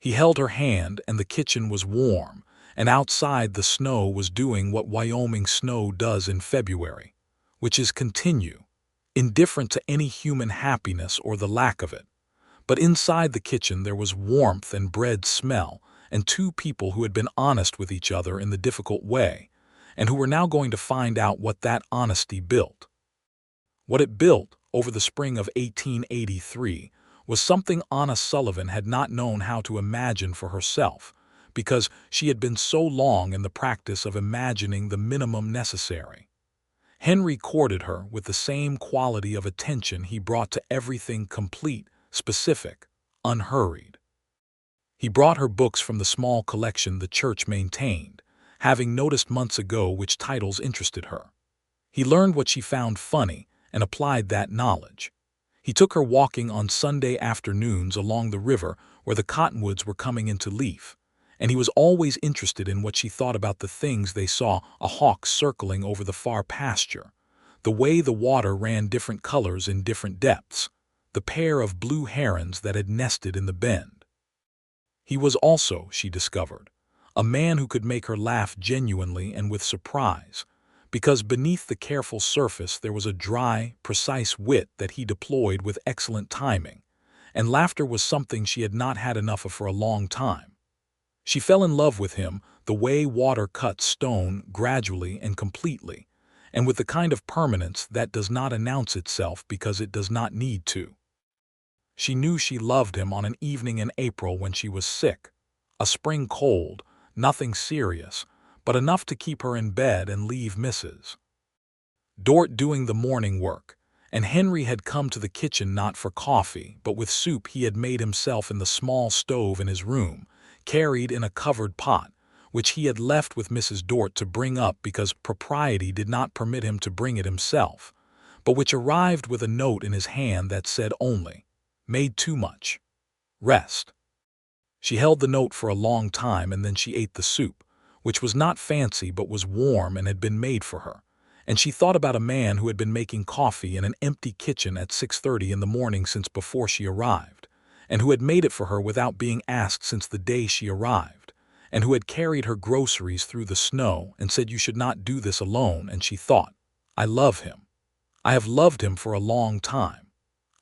He held her hand, and the kitchen was warm, and outside the snow was doing what Wyoming snow does in February, which is continue, indifferent to any human happiness or the lack of it. But inside the kitchen there was warmth and bread smell, and two people who had been honest with each other in the difficult way, and who were now going to find out what that honesty built. What it built over the spring of 1883 was something Anna Sullivan had not known how to imagine for herself, because she had been so long in the practice of imagining the minimum necessary. Henry courted her with the same quality of attention he brought to everything complete, specific, unhurried. He brought her books from the small collection the church maintained, having noticed months ago which titles interested her. He learned what she found funny and applied that knowledge. He took her walking on Sunday afternoons along the river where the cottonwoods were coming into leaf, and he was always interested in what she thought about the things they saw: a hawk circling over the far pasture, the way the water ran different colors in different depths, the pair of blue herons that had nested in the bend. He was also, she discovered, a man who could make her laugh genuinely and with surprise, because beneath the careful surface there was a dry, precise wit that he deployed with excellent timing, and laughter was something she had not had enough of for a long time. She fell in love with him the way water cuts stone, gradually and completely, and with the kind of permanence that does not announce itself because it does not need to. She knew she loved him on an evening in April when she was sick, a spring cold, nothing serious, but enough to keep her in bed and leave Mrs. Dort doing the morning work, and Henry had come to the kitchen not for coffee, but with soup he had made himself in the small stove in his room, carried in a covered pot, which he had left with Mrs. Dort to bring up because propriety did not permit him to bring it himself, but which arrived with a note in his hand that said only, "Made too much. Rest." She held the note for a long time, and then she ate the soup, which was not fancy but was warm and had been made for her, and she thought about a man who had been making coffee in an empty kitchen at 6:30 in the morning since before she arrived, and who had made it for her without being asked since the day she arrived, and who had carried her groceries through the snow and said you should not do this alone, and she thought, "I love him. I have loved him for a long time.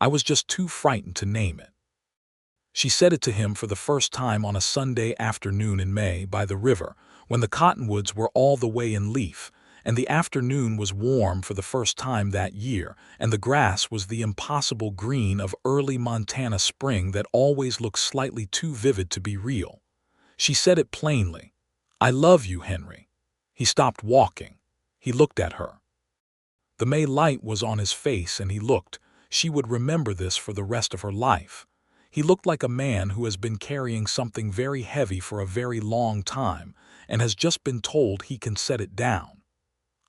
I was just too frightened to name it." She said it to him for the first time on a Sunday afternoon in May by the river, when the cottonwoods were all the way in leaf, and the afternoon was warm for the first time that year, and the grass was the impossible green of early Montana spring that always looks slightly too vivid to be real. She said it plainly. "I love you, Henry." He stopped walking. He looked at her. The May light was on his face, and he looked. She would remember this for the rest of her life. He looked like a man who has been carrying something very heavy for a very long time and has just been told he can set it down.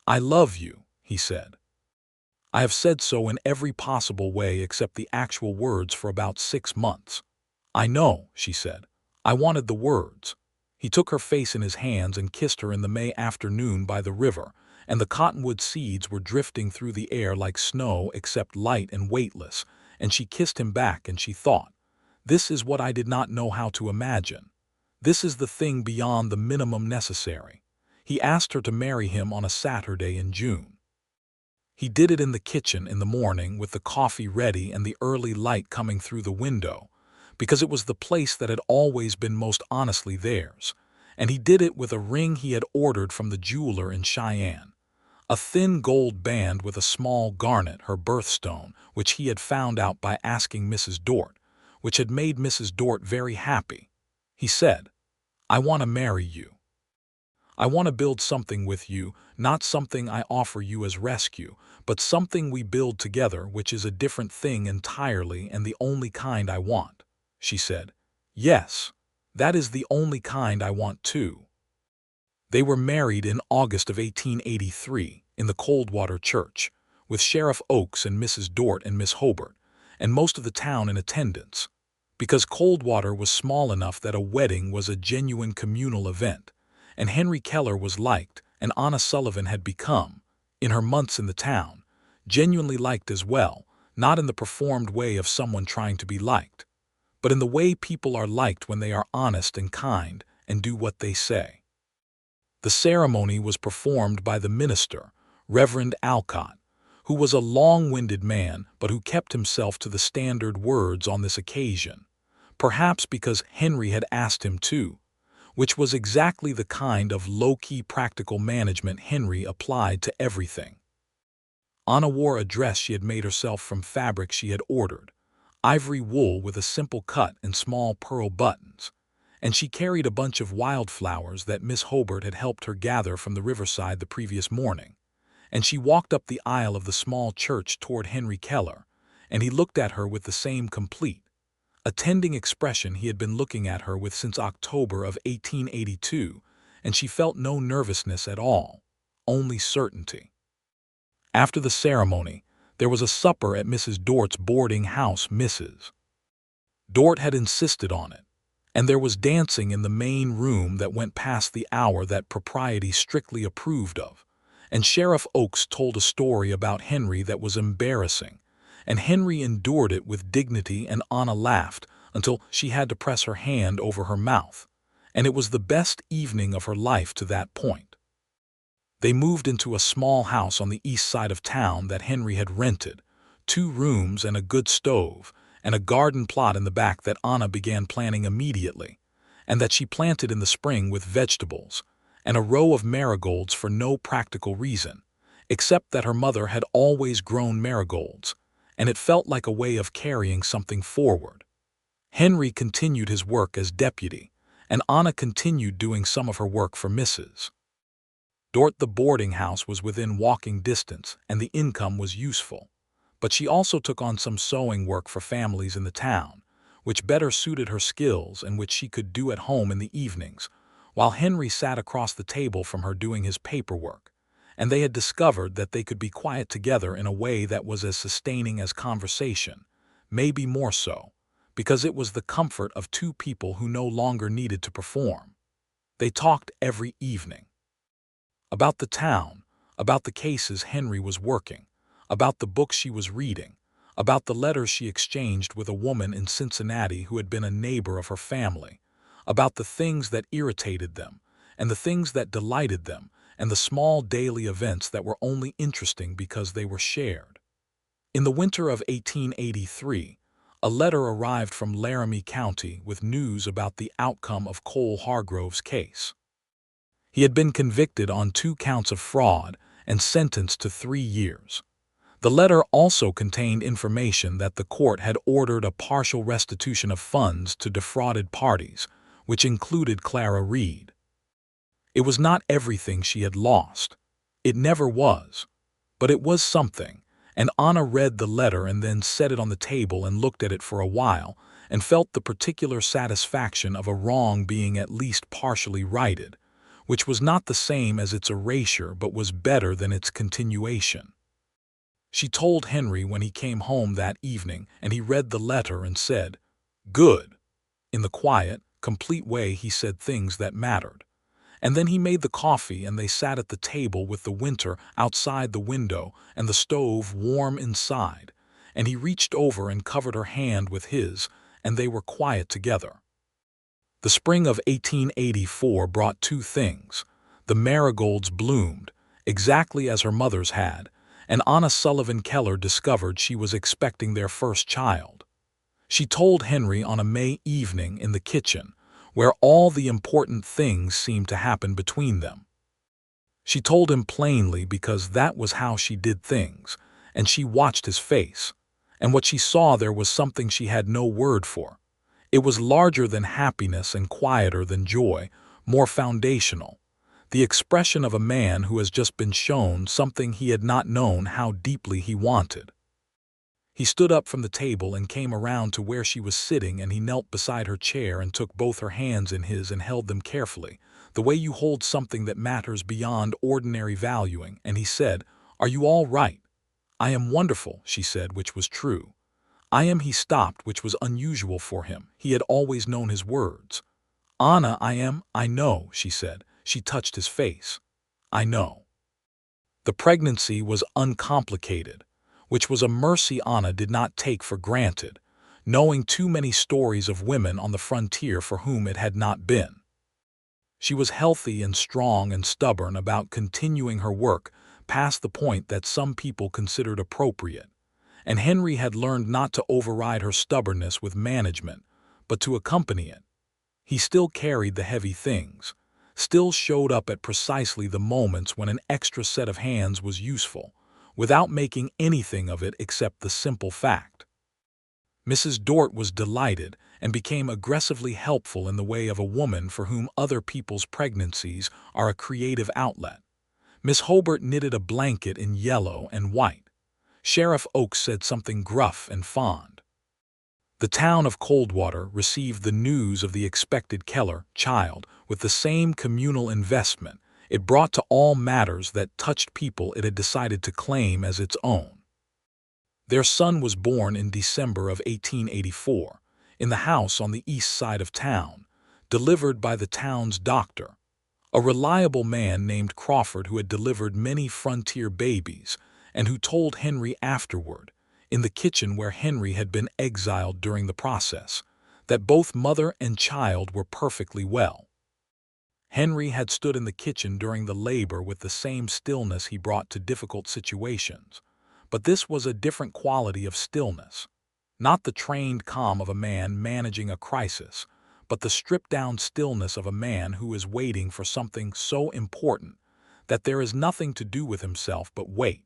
"I love you," he said. I have said so in every possible way except the actual words for about 6 months. I know, she said. I wanted the words. He took her face in his hands and kissed her in the May afternoon by the river, and the cottonwood seeds were drifting through the air like snow except light and weightless, and she kissed him back and she thought, this is what I did not know how to imagine. This is the thing beyond the minimum necessary. He asked her to marry him on a Saturday in June. He did it in the kitchen in the morning with the coffee ready and the early light coming through the window, because it was the place that had always been most honestly theirs, and he did it with a ring he had ordered from the jeweler in Cheyenne, a thin gold band with a small garnet, her birthstone, which he had found out by asking Mrs. Dort, which had made Mrs. Dort very happy. He said, I want to marry you. I want to build something with you, not something I offer you as rescue, but something we build together, which is a different thing entirely and the only kind I want. She said, yes, that is the only kind I want too. They were married in August of 1883 in the Coldwater church, with Sheriff Oakes and Mrs. Dort and Miss Hobart, and most of the town in attendance, because Coldwater was small enough that a wedding was a genuine communal event, and Henry Keller was liked, and Anna Sullivan had become, in her months in the town, genuinely liked as well, not in the performed way of someone trying to be liked, but in the way people are liked when they are honest and kind and do what they say. The ceremony was performed by the minister, Reverend Alcott, who was a long-winded man but who kept himself to the standard words on this occasion, perhaps because Henry had asked him to, which was exactly the kind of low-key practical management Henry applied to everything. Anna wore a dress she had made herself from fabric she had ordered, ivory wool with a simple cut and small pearl buttons, and she carried a bunch of wildflowers that Miss Hobart had helped her gather from the riverside the previous morning, and she walked up the aisle of the small church toward Henry Keller, and he looked at her with the same complete, attending expression he had been looking at her with since October of 1882, and she felt no nervousness at all, only certainty. After the ceremony, there was a supper at Mrs. Dort's boarding house. Mrs. Dort had insisted on it, and there was dancing in the main room that went past the hour that propriety strictly approved of, and Sheriff Oakes told a story about Henry that was embarrassing, and Henry endured it with dignity, and Anna laughed until she had to press her hand over her mouth, and it was the best evening of her life to that point. They moved into a small house on the east side of town that Henry had rented, 2 rooms and a good stove, and a garden plot in the back that Anna began planning immediately, and that she planted in the spring with vegetables, and a row of marigolds for no practical reason, except that her mother had always grown marigolds, and it felt like a way of carrying something forward. Henry continued his work as deputy, and Anna continued doing some of her work for Mrs. Dort. The boarding house was within walking distance, and the income was useful, but she also took on some sewing work for families in the town, which better suited her skills and which she could do at home in the evenings, while Henry sat across the table from her doing his paperwork, and they had discovered that they could be quiet together in a way that was as sustaining as conversation, maybe more so, because it was the comfort of 2 people who no longer needed to perform. They talked every evening. About the town, about the cases Henry was working, about the books she was reading, about the letters she exchanged with a woman in Cincinnati who had been a neighbor of her family, about the things that irritated them, and the things that delighted them, and the small daily events that were only interesting because they were shared. In the winter of 1883, a letter arrived from Laramie County with news about the outcome of Cole Hargrove's case. He had been convicted on 2 counts of fraud and sentenced to 3 years. The letter also contained information that the court had ordered a partial restitution of funds to defrauded parties, which included Clara Reed. It was not everything she had lost. It never was. But it was something, and Anna read the letter and then set it on the table and looked at it for a while and felt the particular satisfaction of a wrong being at least partially righted, which was not the same as its erasure but was better than its continuation. She told Henry when he came home that evening, and he read the letter and said, "Good." In the quiet, complete way he said things that mattered. And then he made the coffee and they sat at the table with the winter outside the window and the stove warm inside, and he reached over and covered her hand with his, and they were quiet together. The spring of 1884 brought two things. The marigolds bloomed, exactly as her mother's had, and Sullivan Keller discovered she was expecting their first child. She told Henry on a May evening in the kitchen, where all the important things seemed to happen between them. She told him plainly because that was how she did things, and she watched his face, and what she saw there was something she had no word for. It was larger than happiness and quieter than joy, more foundational. The expression of a man who has just been shown something he had not known how deeply he wanted. He stood up from the table and came around to where she was sitting, and he knelt beside her chair and took both her hands in his and held them carefully, the way you hold something that matters beyond ordinary valuing, and he said, "Are you all right?" "I am wonderful," she said, which was true. "I am," he stopped, which was unusual for him. He had always known his words. "Anna, I am, I know," she said. She touched his face. "I know." The pregnancy was uncomplicated, which was a mercy Anna did not take for granted, knowing too many stories of women on the frontier for whom it had not been. She was healthy and strong and stubborn about continuing her work past the point that some people considered appropriate, and Henry had learned not to override her stubbornness with management, but to accompany it. He still carried the heavy things, still showed up at precisely the moments when an extra set of hands was useful, without making anything of it except the simple fact. Mrs. Dort was delighted and became aggressively helpful in the way of a woman for whom other people's pregnancies are a creative outlet. Miss Hobart knitted a blanket in yellow and white. Sheriff Oakes said something gruff and fond. The town of Coldwater received the news of the expected Keller child with the same communal investment it brought to all matters that touched people it had decided to claim as its own. Their son was born in December of 1884, in the house on the east side of town, delivered by the town's doctor, a reliable man named Crawford who had delivered many frontier babies and who told Henry afterward, in the kitchen where Henry had been exiled during the process, that both mother and child were perfectly well. Henry had stood in the kitchen during the labor with the same stillness he brought to difficult situations, but this was a different quality of stillness, not the trained calm of a man managing a crisis, but the stripped-down stillness of a man who is waiting for something so important that there is nothing to do with himself but wait.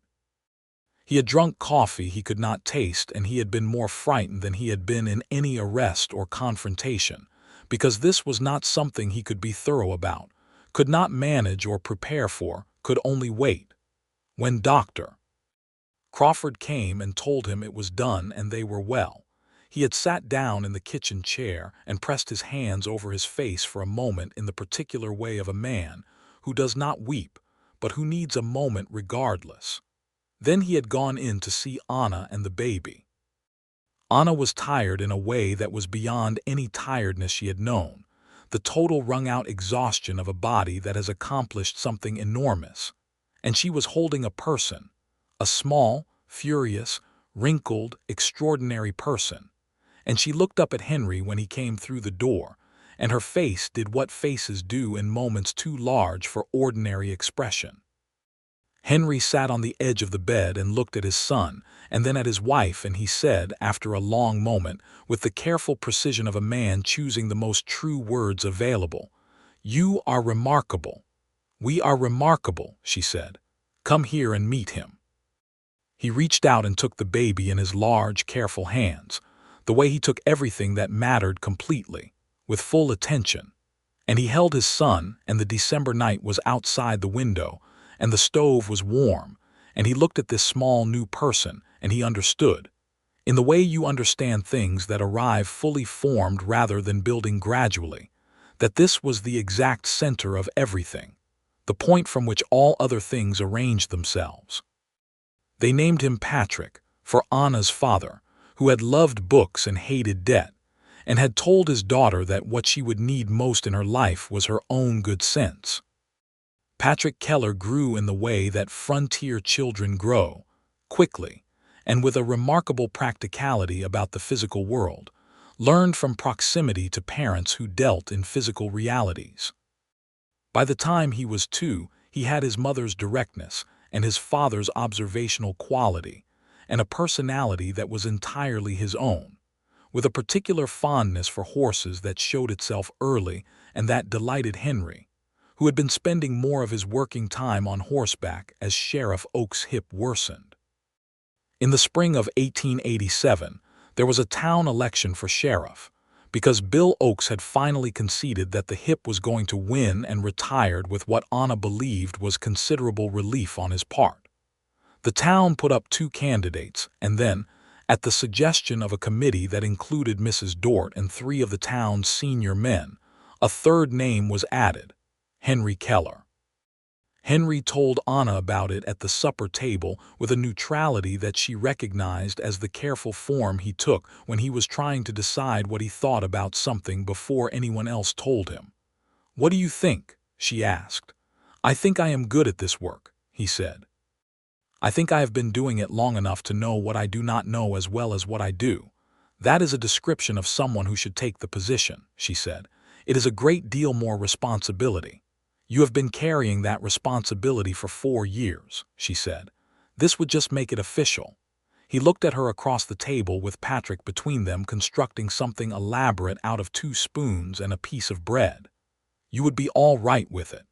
He had drunk coffee he could not taste, and he had been more frightened than he had been in any arrest or confrontation, because this was not something he could be thorough about, could not manage or prepare for, could only wait. When Dr. Crawford came and told him it was done and they were well, he had sat down in the kitchen chair and pressed his hands over his face for a moment in the particular way of a man who does not weep, but who needs a moment regardless. Then he had gone in to see Anna and the baby. Anna was tired in a way that was beyond any tiredness she had known, the total wrung-out exhaustion of a body that has accomplished something enormous. And she was holding a person, a small, furious, wrinkled, extraordinary person. And she looked up at Henry when he came through the door, and her face did what faces do in moments too large for ordinary expression. Henry sat on the edge of the bed and looked at his son, and then at his wife, and he said, after a long moment, with the careful precision of a man choosing the most true words available, "You are remarkable." "We are remarkable," she said. "Come here and meet him." He reached out and took the baby in his large, careful hands, the way he took everything that mattered completely, with full attention. And he held his son, and the December night was outside the window, and the stove was warm, and he looked at this small new person, and he understood, in the way you understand things that arrive fully formed rather than building gradually, that this was the exact center of everything, the point from which all other things arranged themselves. They named him Patrick, for Anna's father, who had loved books and hated debt, and had told his daughter that what she would need most in her life was her own good sense. Patrick Keller grew in the way that frontier children grow, quickly, and with a remarkable practicality about the physical world, learned from proximity to parents who dealt in physical realities. By the time he was 2, he had his mother's directness and his father's observational quality, and a personality that was entirely his own, with a particular fondness for horses that showed itself early and that delighted Henry, who had been spending more of his working time on horseback as Sheriff Oak's hip worsened. In the spring of 1887, there was a town election for sheriff, because Bill Oakes had finally conceded that the hip was going to win and retired with what Anna believed was considerable relief on his part. The town put up 2 candidates, and then, at the suggestion of a committee that included Mrs. Dort and 3 of the town's senior men, a third name was added: Henry Keller. Henry told Anna about it at the supper table with a neutrality that she recognized as the careful form he took when he was trying to decide what he thought about something before anyone else told him. "What do you think?" she asked. "I think I am good at this work," he said. "I think I have been doing it long enough to know what I do not know as well as what I do." "That is a description of someone who should take the position," she said. "It is a great deal more responsibility." "You have been carrying that responsibility for 4 years," she said. "This would just make it official." He looked at her across the table with Patrick between them, constructing something elaborate out of 2 spoons and a piece of bread. "You would be all right with it."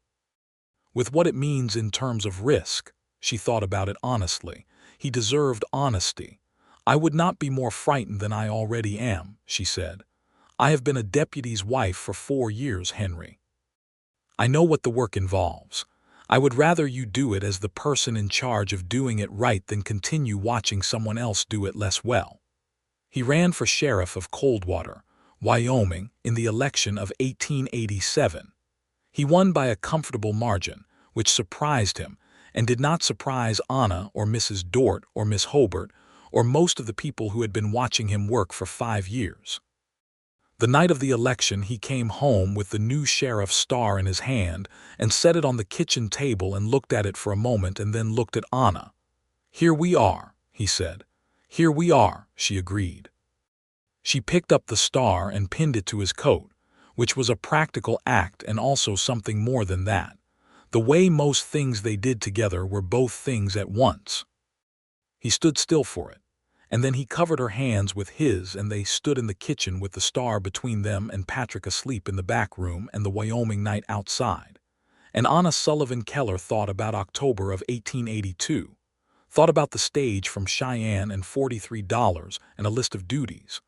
With what it means in terms of risk, she thought about it honestly. He deserved honesty. "I would not be more frightened than I already am," she said. "I have been a deputy's wife for 4 years, Henry. I know what the work involves. I would rather you do it as the person in charge of doing it right than continue watching someone else do it less well." He ran for sheriff of Coldwater, Wyoming, in the election of 1887. He won by a comfortable margin, which surprised him, and did not surprise Anna or Mrs. Dort or Miss Hobart or most of the people who had been watching him work for 5 years. The night of the election he came home with the new sheriff's star in his hand and set it on the kitchen table and looked at it for a moment and then looked at Anna. "Here we are," he said. "Here we are," she agreed. She picked up the star and pinned it to his coat, which was a practical act and also something more than that. The way most things they did together were both things at once. He stood still for it, and then he covered her hands with his and they stood in the kitchen with the star between them and Patrick asleep in the back room and the Wyoming night outside. And Anna Sullivan Keller thought about October of 1882, thought about the stage from Cheyenne and $43 and a list of duties,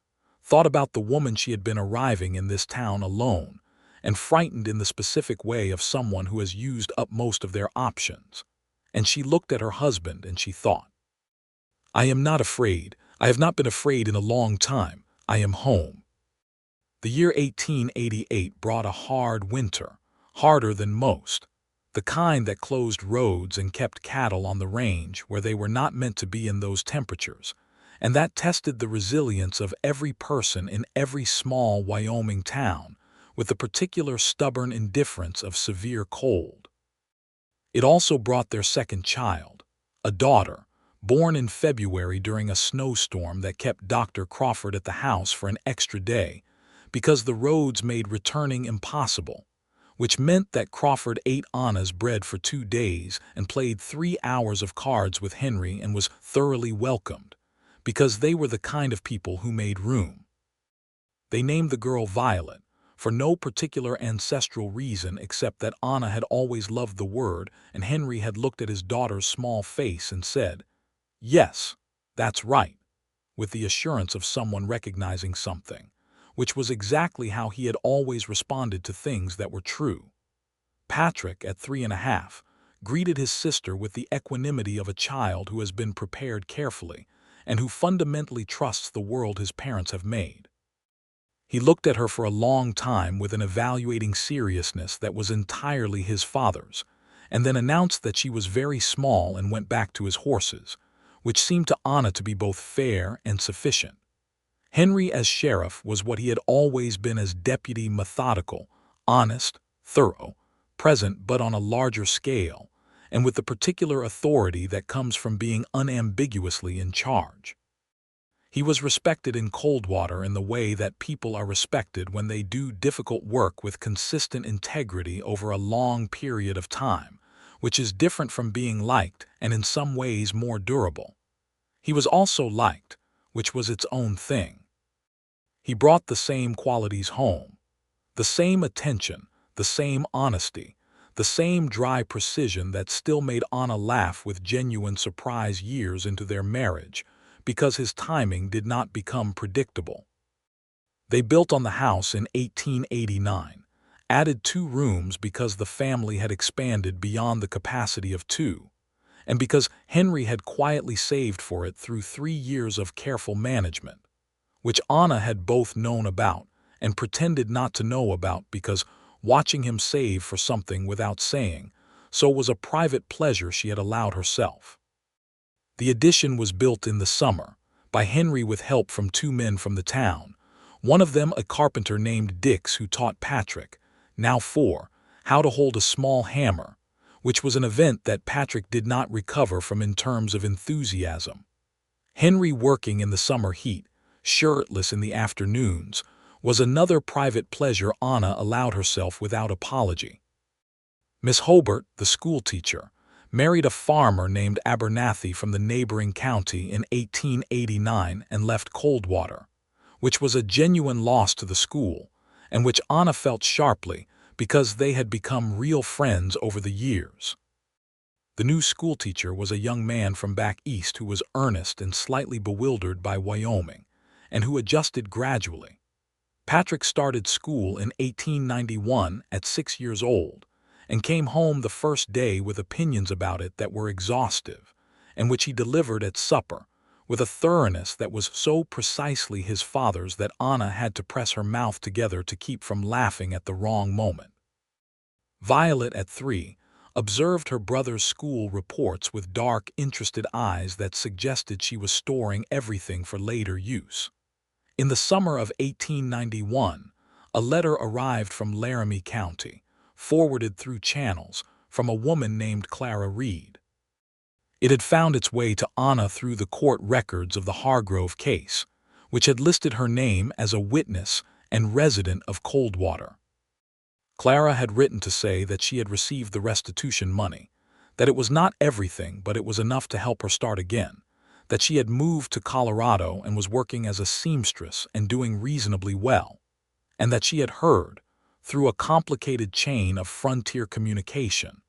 thought about the woman she had been arriving in this town alone, and frightened in the specific way of someone who has used up most of their options. And she looked at her husband and she thought, "I am not afraid. I have not been afraid in a long time. I am home." The year 1888 brought a hard winter, harder than most, the kind that closed roads and kept cattle on the range where they were not meant to be in those temperatures, and that tested the resilience of every person in every small Wyoming town, with the particular stubborn indifference of severe cold. It also brought their second child, a daughter, born in February during a snowstorm that kept Dr. Crawford at the house for an extra day because the roads made returning impossible, which meant that Crawford ate Anna's bread for 2 days and played 3 hours of cards with Henry and was thoroughly welcomed, because they were the kind of people who made room. They named the girl Violet, for no particular ancestral reason except that Anna had always loved the word and Henry had looked at his daughter's small face and said, "Yes, that's right," with the assurance of someone recognizing something, which was exactly how he had always responded to things that were true. Patrick, at 3.5, greeted his sister with the equanimity of a child who has been prepared carefully and who fundamentally trusts the world his parents have made. He looked at her for a long time with an evaluating seriousness that was entirely his father's, and then announced that she was very small and went back to his horses, which seemed to Anna to be both fair and sufficient. Henry as sheriff was what he had always been as deputy, methodical, honest, thorough, present but on a larger scale, and with the particular authority that comes from being unambiguously in charge. He was respected in Coldwater in the way that people are respected when they do difficult work with consistent integrity over a long period of time, which is different from being liked and in some ways more durable. He was also liked, which was its own thing. He brought the same qualities home, the same attention, the same honesty, the same dry precision that still made Anna laugh with genuine surprise years into their marriage, because his timing did not become predictable. They built on the house in 1889, added 2 rooms because the family had expanded beyond the capacity of 2, and because Henry had quietly saved for it through 3 years of careful management, which Anna had both known about and pretended not to know about because watching him save for something without saying so was a private pleasure she had allowed herself. The addition was built in the summer, by Henry with help from 2 men from the town, one of them a carpenter named Dix who taught Patrick, now 4, how to hold a small hammer, which was an event that Patrick did not recover from in terms of enthusiasm. Henry working in the summer heat, shirtless in the afternoons, was another private pleasure Anna allowed herself without apology. Miss Hobart, the schoolteacher, married a farmer named Abernathy from the neighboring county in 1889 and left Coldwater, which was a genuine loss to the school, and which Anna felt sharply because they had become real friends over the years. The new schoolteacher was a young man from back east who was earnest and slightly bewildered by Wyoming, and who adjusted gradually. Patrick started school in 1891 at 6 years old, and came home the first day with opinions about it that were exhaustive, and which he delivered at supper, with a thoroughness that was so precisely his father's that Anna had to press her mouth together to keep from laughing at the wrong moment. Violet, at 3, observed her brother's school reports with dark, interested eyes that suggested she was storing everything for later use. In the summer of 1891, a letter arrived from Laramie County, forwarded through channels, from a woman named Clara Reed. It had found its way to Anna through the court records of the Hargrove case, which had listed her name as a witness and resident of Coldwater. Clara had written to say that she had received the restitution money, that it was not everything but it was enough to help her start again, that she had moved to Colorado and was working as a seamstress and doing reasonably well, and that she had heard, through a complicated chain of frontier communication,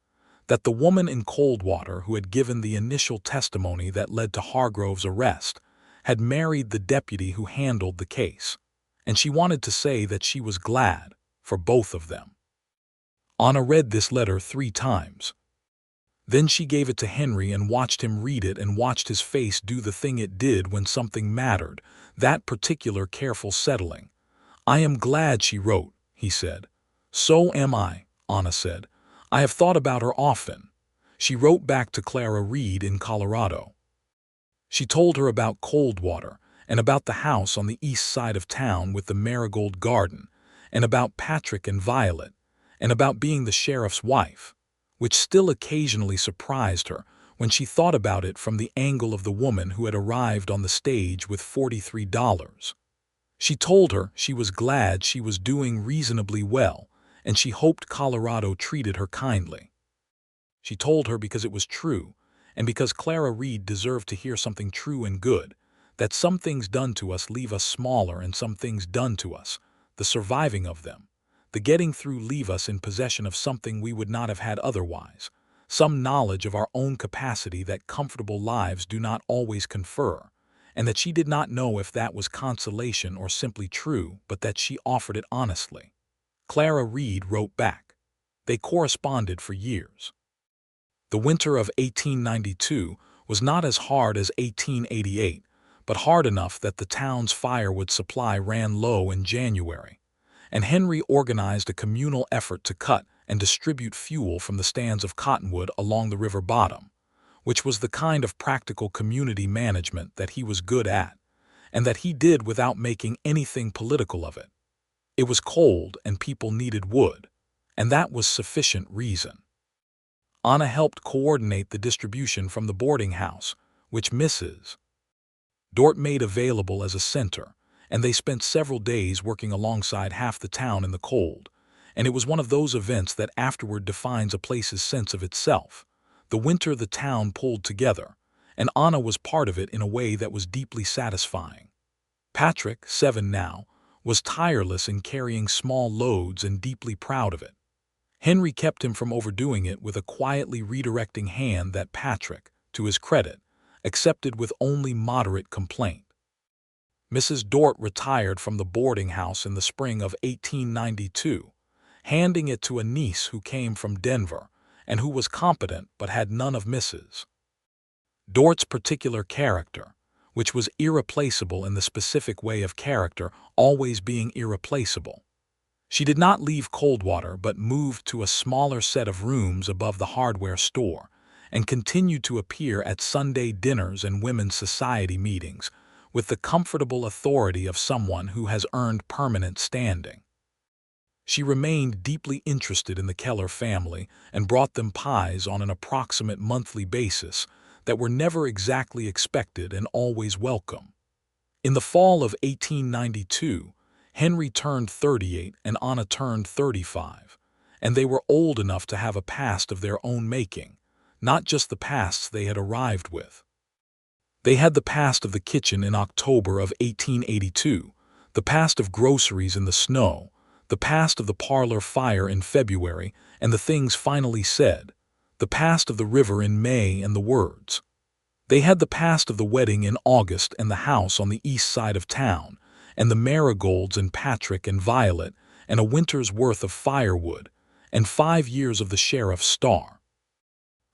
that the woman in Coldwater who had given the initial testimony that led to Hargrove's arrest had married the deputy who handled the case, and she wanted to say that she was glad for both of them. Anna read this letter 3 times. Then she gave it to Henry and watched him read it and watched his face do the thing it did when something mattered, that particular careful settling. "I am glad she wrote," he said. "So am I," Anna said. "I have thought about her often." She wrote back to Clara Reed in Colorado. She told her about Coldwater and about the house on the east side of town with the marigold garden, and about Patrick and Violet, and about being the sheriff's wife, which still occasionally surprised her when she thought about it from the angle of the woman who had arrived on the stage with $43. She told her she was glad she was doing reasonably well, and she hoped Colorado treated her kindly. She told her because it was true, and because Clara Reed deserved to hear something true and good, that some things done to us leave us smaller and some things done to us, the surviving of them, the getting through leave us in possession of something we would not have had otherwise, some knowledge of our own capacity that comfortable lives do not always confer, and that she did not know if that was consolation or simply true, but that she offered it honestly. Clara Reed wrote back. They corresponded for years. The winter of 1892 was not as hard as 1888, but hard enough that the town's firewood supply ran low in January, and Henry organized a communal effort to cut and distribute fuel from the stands of cottonwood along the river bottom, which was the kind of practical community management that he was good at, and that he did without making anything political of it. It was cold and people needed wood, and that was sufficient reason. Anna helped coordinate the distribution from the boarding house, which Mrs. Dort made available as a center, and they spent several days working alongside half the town in the cold, and it was one of those events that afterward defines a place's sense of itself. The winter the town pulled together, and Anna was part of it in a way that was deeply satisfying. Patrick, 7 now, was tireless in carrying small loads and deeply proud of it. Henry kept him from overdoing it with a quietly redirecting hand that Patrick, to his credit, accepted with only moderate complaint. Mrs. Dort retired from the boarding house in the spring of 1892, handing it to a niece who came from Denver and who was competent but had none of Mrs. Dort's particular character, which was irreplaceable in the specific way of character always being irreplaceable. She did not leave Coldwater but moved to a smaller set of rooms above the hardware store and continued to appear at Sunday dinners and women's society meetings with the comfortable authority of someone who has earned permanent standing. She remained deeply interested in the Keller family and brought them pies on an approximate monthly basis that were never exactly expected and always welcome. In the fall of 1892, Henry turned 38 and Anna turned 35, and they were old enough to have a past of their own making, not just the pasts they had arrived with. They had the past of the kitchen in October of 1882, the past of groceries in the snow, the past of the parlor fire in February and the things finally said, the past of the river in May and the words. They had the past of the wedding in August and the house on the east side of town, and the marigolds and Patrick and Violet, and a winter's worth of firewood, and 5 years of the sheriff's star.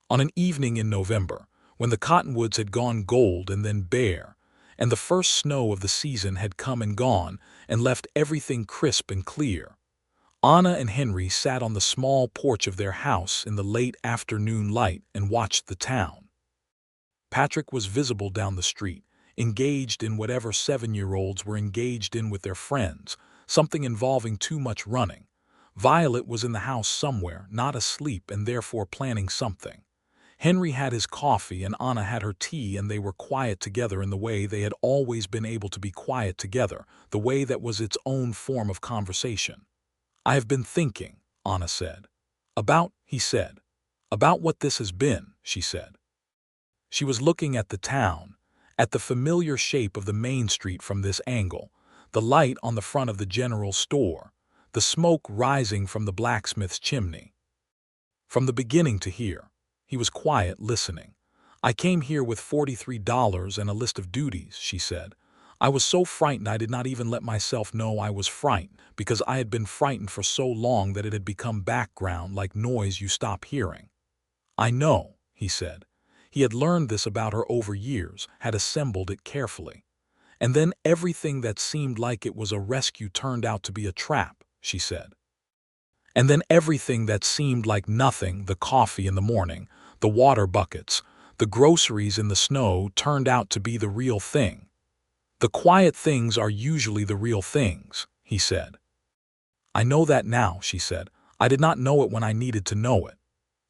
On an evening in November, when the cottonwoods had gone gold and then bare, and the first snow of the season had come and gone and left everything crisp and clear, Anna and Henry sat on the small porch of their house in the late afternoon light and watched the town. Patrick was visible down the street, engaged in whatever 7-year-olds were engaged in with their friends, something involving too much running. Violet was in the house somewhere, not asleep and therefore planning something. Henry had his coffee and Anna had her tea, and they were quiet together in the way they had always been able to be quiet together, the way that was its own form of conversation. "I have been thinking," Anna said. "About," he said. "About what this has been," she said. She was looking at the town, at the familiar shape of the main street from this angle, the light on the front of the general store, the smoke rising from the blacksmith's chimney. From the beginning to here. He was quiet, listening. "I came here with $43 and a list of duties," she said. "I was so frightened I did not even let myself know I was frightened, because I had been frightened for so long that it had become background, like noise you stop hearing." "I know," he said. He had learned this about her over years, had assembled it carefully. "And then everything that seemed like it was a rescue turned out to be a trap," she said. "And then everything that seemed like nothing, the coffee in the morning, the water buckets, the groceries in the snow, turned out to be the real thing. The quiet things are usually the real things," he said. "I know that now," she said. "I did not know it when I needed to know it."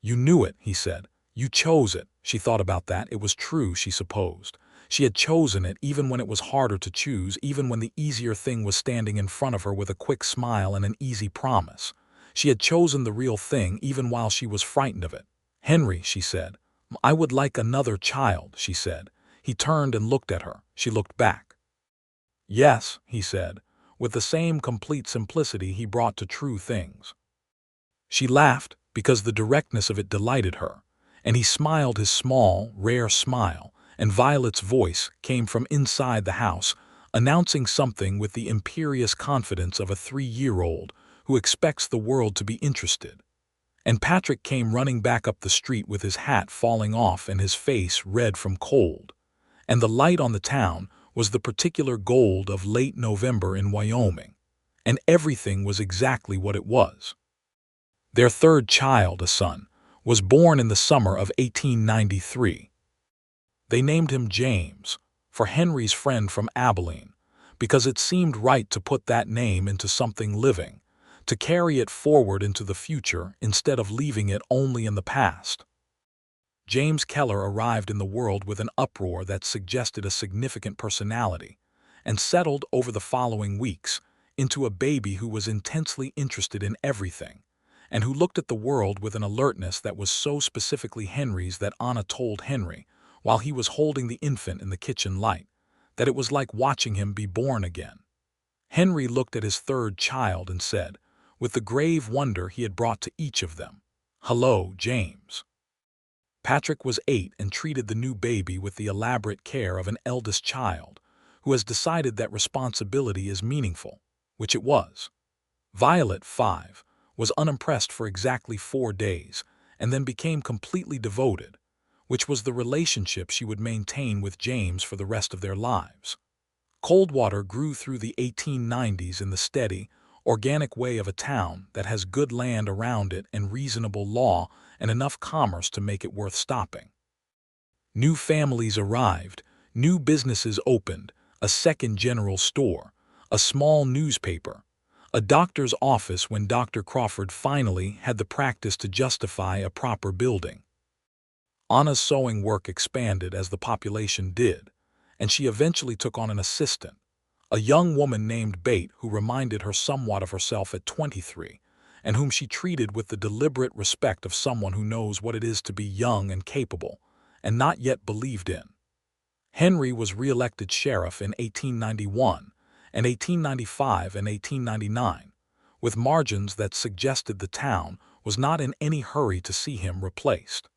"You knew it," he said. "You chose it." She thought about that. It was true, she supposed. She had chosen it even when it was harder to choose, even when the easier thing was standing in front of her with a quick smile and an easy promise. She had chosen the real thing even while she was frightened of it. "Henry," she said. "I would like another child," she said. He turned and looked at her. She looked back. "Yes," he said, with the same complete simplicity he brought to true things. She laughed, because the directness of it delighted her, and he smiled his small, rare smile, and Violet's voice came from inside the house, announcing something with the imperious confidence of a 3-year-old who expects the world to be interested. And Patrick came running back up the street with his hat falling off and his face red from cold. And the light on the town was the particular gold of late November in Wyoming. And everything was exactly what it was. Their third child, a son, was born in the summer of 1893. They named him James, for Henry's friend from Abilene, because it seemed right to put that name into something living, to carry it forward into the future instead of leaving it only in the past. James Keller arrived in the world with an uproar that suggested a significant personality, and settled over the following weeks into a baby who was intensely interested in everything, and who looked at the world with an alertness that was so specifically Henry's that Anna told Henry, while he was holding the infant in the kitchen light, that it was like watching him be born again. Henry looked at his third child and said, with the grave wonder he had brought to each of them, "Hello, James." Patrick was 8 and treated the new baby with the elaborate care of an eldest child who has decided that responsibility is meaningful, which it was. Violet, 5, was unimpressed for exactly 4 days and then became completely devoted, which was the relationship she would maintain with James for the rest of their lives. Coldwater grew through the 1890s in the steady, organic way of a town that has good land around it and reasonable law and enough commerce to make it worth stopping. New families arrived, new businesses opened, a second general store, a small newspaper, a doctor's office when Dr. Crawford finally had the practice to justify a proper building. Anna's sewing work expanded as the population did, and she eventually took on an assistant, a young woman named Bate who reminded her somewhat of herself at 23, and whom she treated with the deliberate respect of someone who knows what it is to be young and capable, and not yet believed in. Henry was re-elected sheriff in 1891, and 1895 and 1899, with margins that suggested the town was not in any hurry to see him replaced.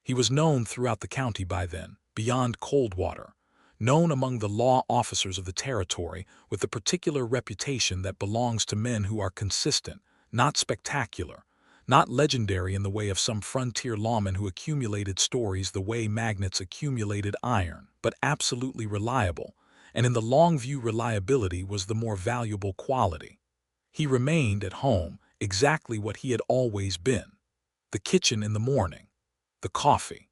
He was known throughout the county by then, beyond Coldwater, known among the law officers of the territory with the particular reputation that belongs to men who are consistent, not spectacular, not legendary in the way of some frontier lawmen who accumulated stories the way magnates accumulated iron, but absolutely reliable, and in the long view reliability was the more valuable quality. He remained at home exactly what he had always been: the kitchen in the morning, the coffee.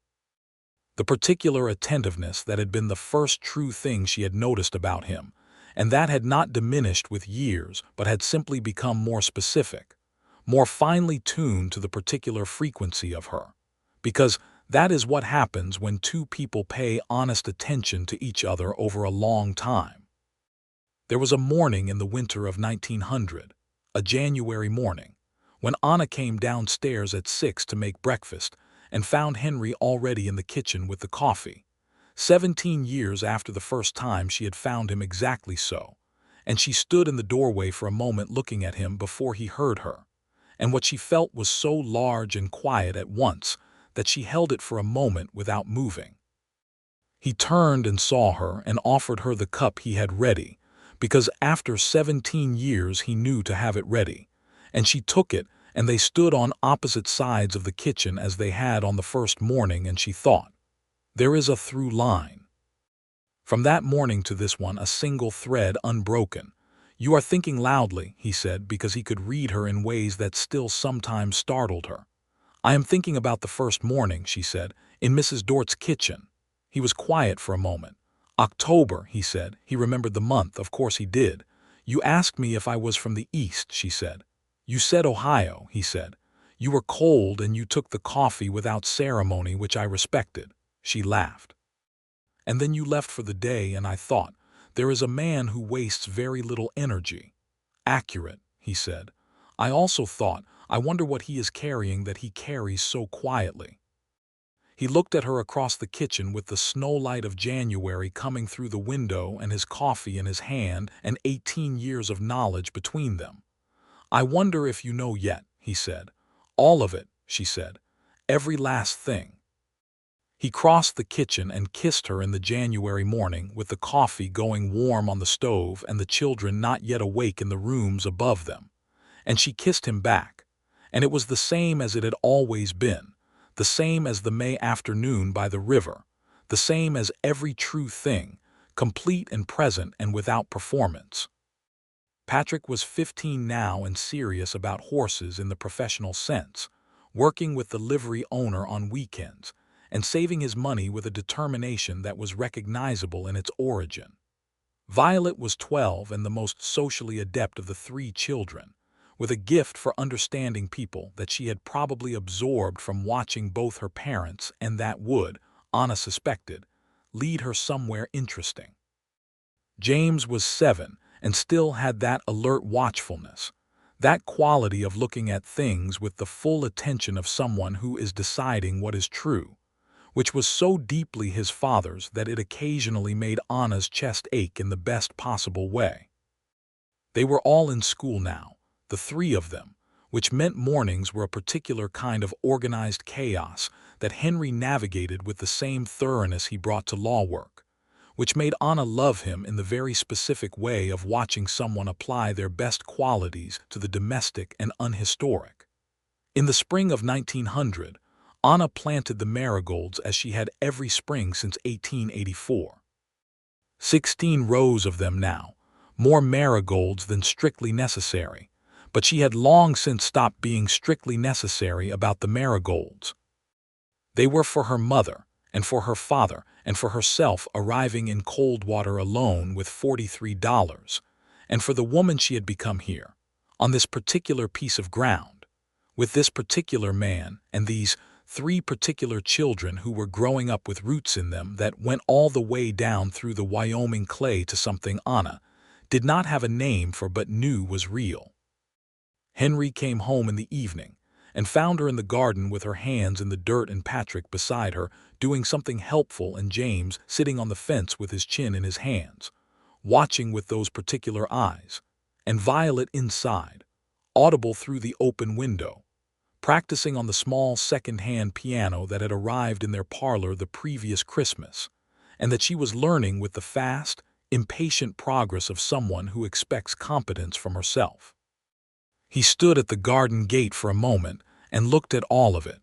The particular attentiveness that had been the first true thing she had noticed about him, and that had not diminished with years but had simply become more specific, more finely tuned to the particular frequency of her, because that is what happens when two people pay honest attention to each other over a long time. There was a morning in the winter of 1900, a January morning, when Anna came downstairs at 6 to make breakfast and found Henry already in the kitchen with the coffee, 17 years after the first time she had found him exactly so, and she stood in the doorway for a moment looking at him before he heard her, and what she felt was so large and quiet at once that she held it for a moment without moving. He turned and saw her and offered her the cup he had ready, because after 17 years he knew to have it ready, and she took it, and they stood on opposite sides of the kitchen as they had on the first morning, and she thought, there is a through line. From that morning to this one, a single thread unbroken. You are thinking loudly, he said, because he could read her in ways that still sometimes startled her. I am thinking about the first morning, she said, in Mrs. Dort's kitchen. He was quiet for a moment. October, he said. He remembered the month, of course he did. You asked me if I was from the East, she said. You said Ohio, he said. You were cold and you took the coffee without ceremony, which I respected. She laughed. And then you left for the day, and I thought, there is a man who wastes very little energy. Accurate, he said. I also thought, I wonder what he is carrying that he carries so quietly. He looked at her across the kitchen with the snow light of January coming through the window and his coffee in his hand and 18 years of knowledge between them. I wonder if you know yet, he said. All of it, she said. Every last thing. He crossed the kitchen and kissed her in the January morning with the coffee going warm on the stove and the children not yet awake in the rooms above them. And she kissed him back. And it was the same as it had always been, the same as the May afternoon by the river, the same as every true thing, complete and present and without performance. Patrick was 15 now and serious about horses in the professional sense, working with the livery owner on weekends, and saving his money with a determination that was recognizable in its origin. Violet was 12 and the most socially adept of the three children, with a gift for understanding people that she had probably absorbed from watching both her parents and that would, Anna suspected, lead her somewhere interesting. James was 7 and still had that alert watchfulness, that quality of looking at things with the full attention of someone who is deciding what is true, which was so deeply his father's that it occasionally made Anna's chest ache in the best possible way. They were all in school now, the three of them, which meant mornings were a particular kind of organized chaos that Henry navigated with the same thoroughness he brought to law work, which made Anna love him in the very specific way of watching someone apply their best qualities to the domestic and unhistoric. In the spring of 1900, Anna planted the marigolds as she had every spring since 1884. 16 rows of them now, more marigolds than strictly necessary, but she had long since stopped being strictly necessary about the marigolds. They were for her mother, and for her father, and for herself arriving in Coldwater alone with $43, and for the woman she had become here, on this particular piece of ground, with this particular man and these 3 particular children who were growing up with roots in them that went all the way down through the Wyoming clay to something Anna did not have a name for but knew was real. Henry came home in the evening and found her in the garden with her hands in the dirt and Patrick beside her doing something helpful and James sitting on the fence with his chin in his hands, watching with those particular eyes, and Violet inside, audible through the open window, practicing on the small second-hand piano that had arrived in their parlor the previous Christmas, and that she was learning with the fast, impatient progress of someone who expects competence from herself. He stood at the garden gate for a moment and looked at all of it.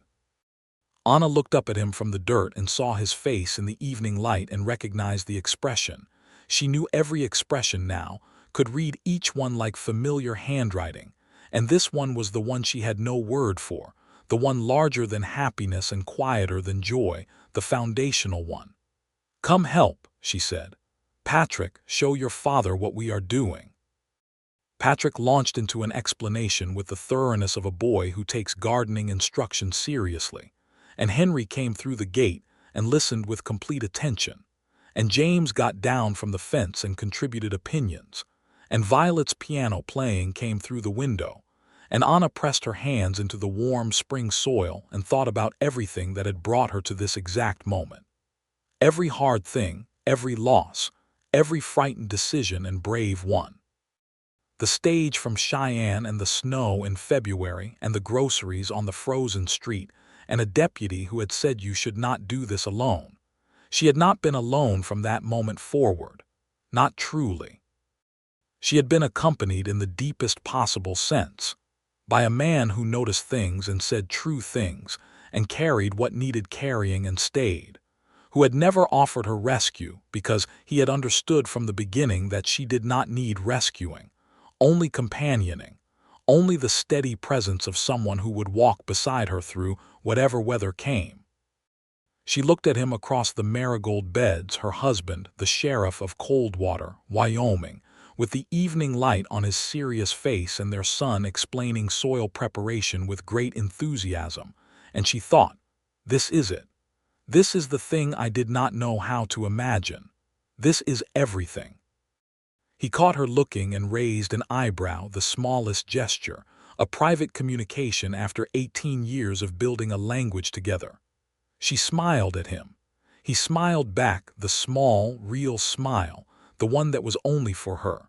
Anna looked up at him from the dirt and saw his face in the evening light and recognized the expression. She knew every expression now, could read each one like familiar handwriting, and this one was the one she had no word for, the one larger than happiness and quieter than joy, the foundational one. "Come help," she said. "Patrick, show your father what we are doing." Patrick launched into an explanation with the thoroughness of a boy who takes gardening instruction seriously, and Henry came through the gate and listened with complete attention, and James got down from the fence and contributed opinions, and Violet's piano playing came through the window, and Anna pressed her hands into the warm spring soil and thought about everything that had brought her to this exact moment. Every hard thing, every loss, every frightened decision and brave one. The stage from Cheyenne and the snow in February and the groceries on the frozen street and a deputy who had said you should not do this alone. She had not been alone from that moment forward, not truly. She had been accompanied in the deepest possible sense, by a man who noticed things and said true things and carried what needed carrying and stayed, who had never offered her rescue because he had understood from the beginning that she did not need rescuing, only companioning, only the steady presence of someone who would walk beside her through whatever weather came. She looked at him across the marigold beds, her husband, the sheriff of Coldwater, Wyoming, with the evening light on his serious face and their son explaining soil preparation with great enthusiasm, and she thought, this is it. This is the thing I did not know how to imagine. This is everything. He caught her looking and raised an eyebrow, the smallest gesture, a private communication after 18 years of building a language together. She smiled at him. He smiled back, the small, real smile, the one that was only for her.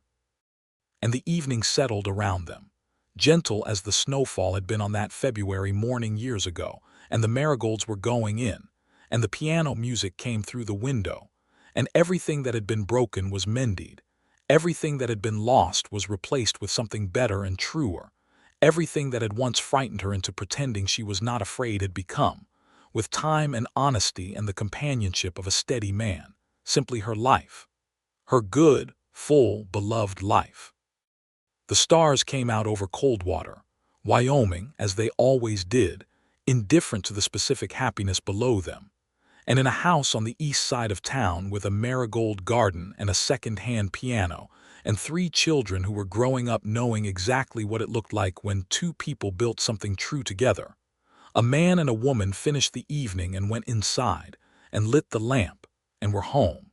And the evening settled around them, gentle as the snowfall had been on that February morning years ago, and the marigolds were going in, and the piano music came through the window, and everything that had been broken was mended. Everything that had been lost was replaced with something better and truer. Everything that had once frightened her into pretending she was not afraid had become, with time and honesty and the companionship of a steady man, simply her life. Her good, full, beloved life. The stars came out over Coldwater, Wyoming, as they always did, indifferent to the specific happiness below them. And in a house on the east side of town with a marigold garden and a second-hand piano, and 3 children who were growing up knowing exactly what it looked like when 2 people built something true together. A man and a woman finished the evening and went inside, and lit the lamp, and were home.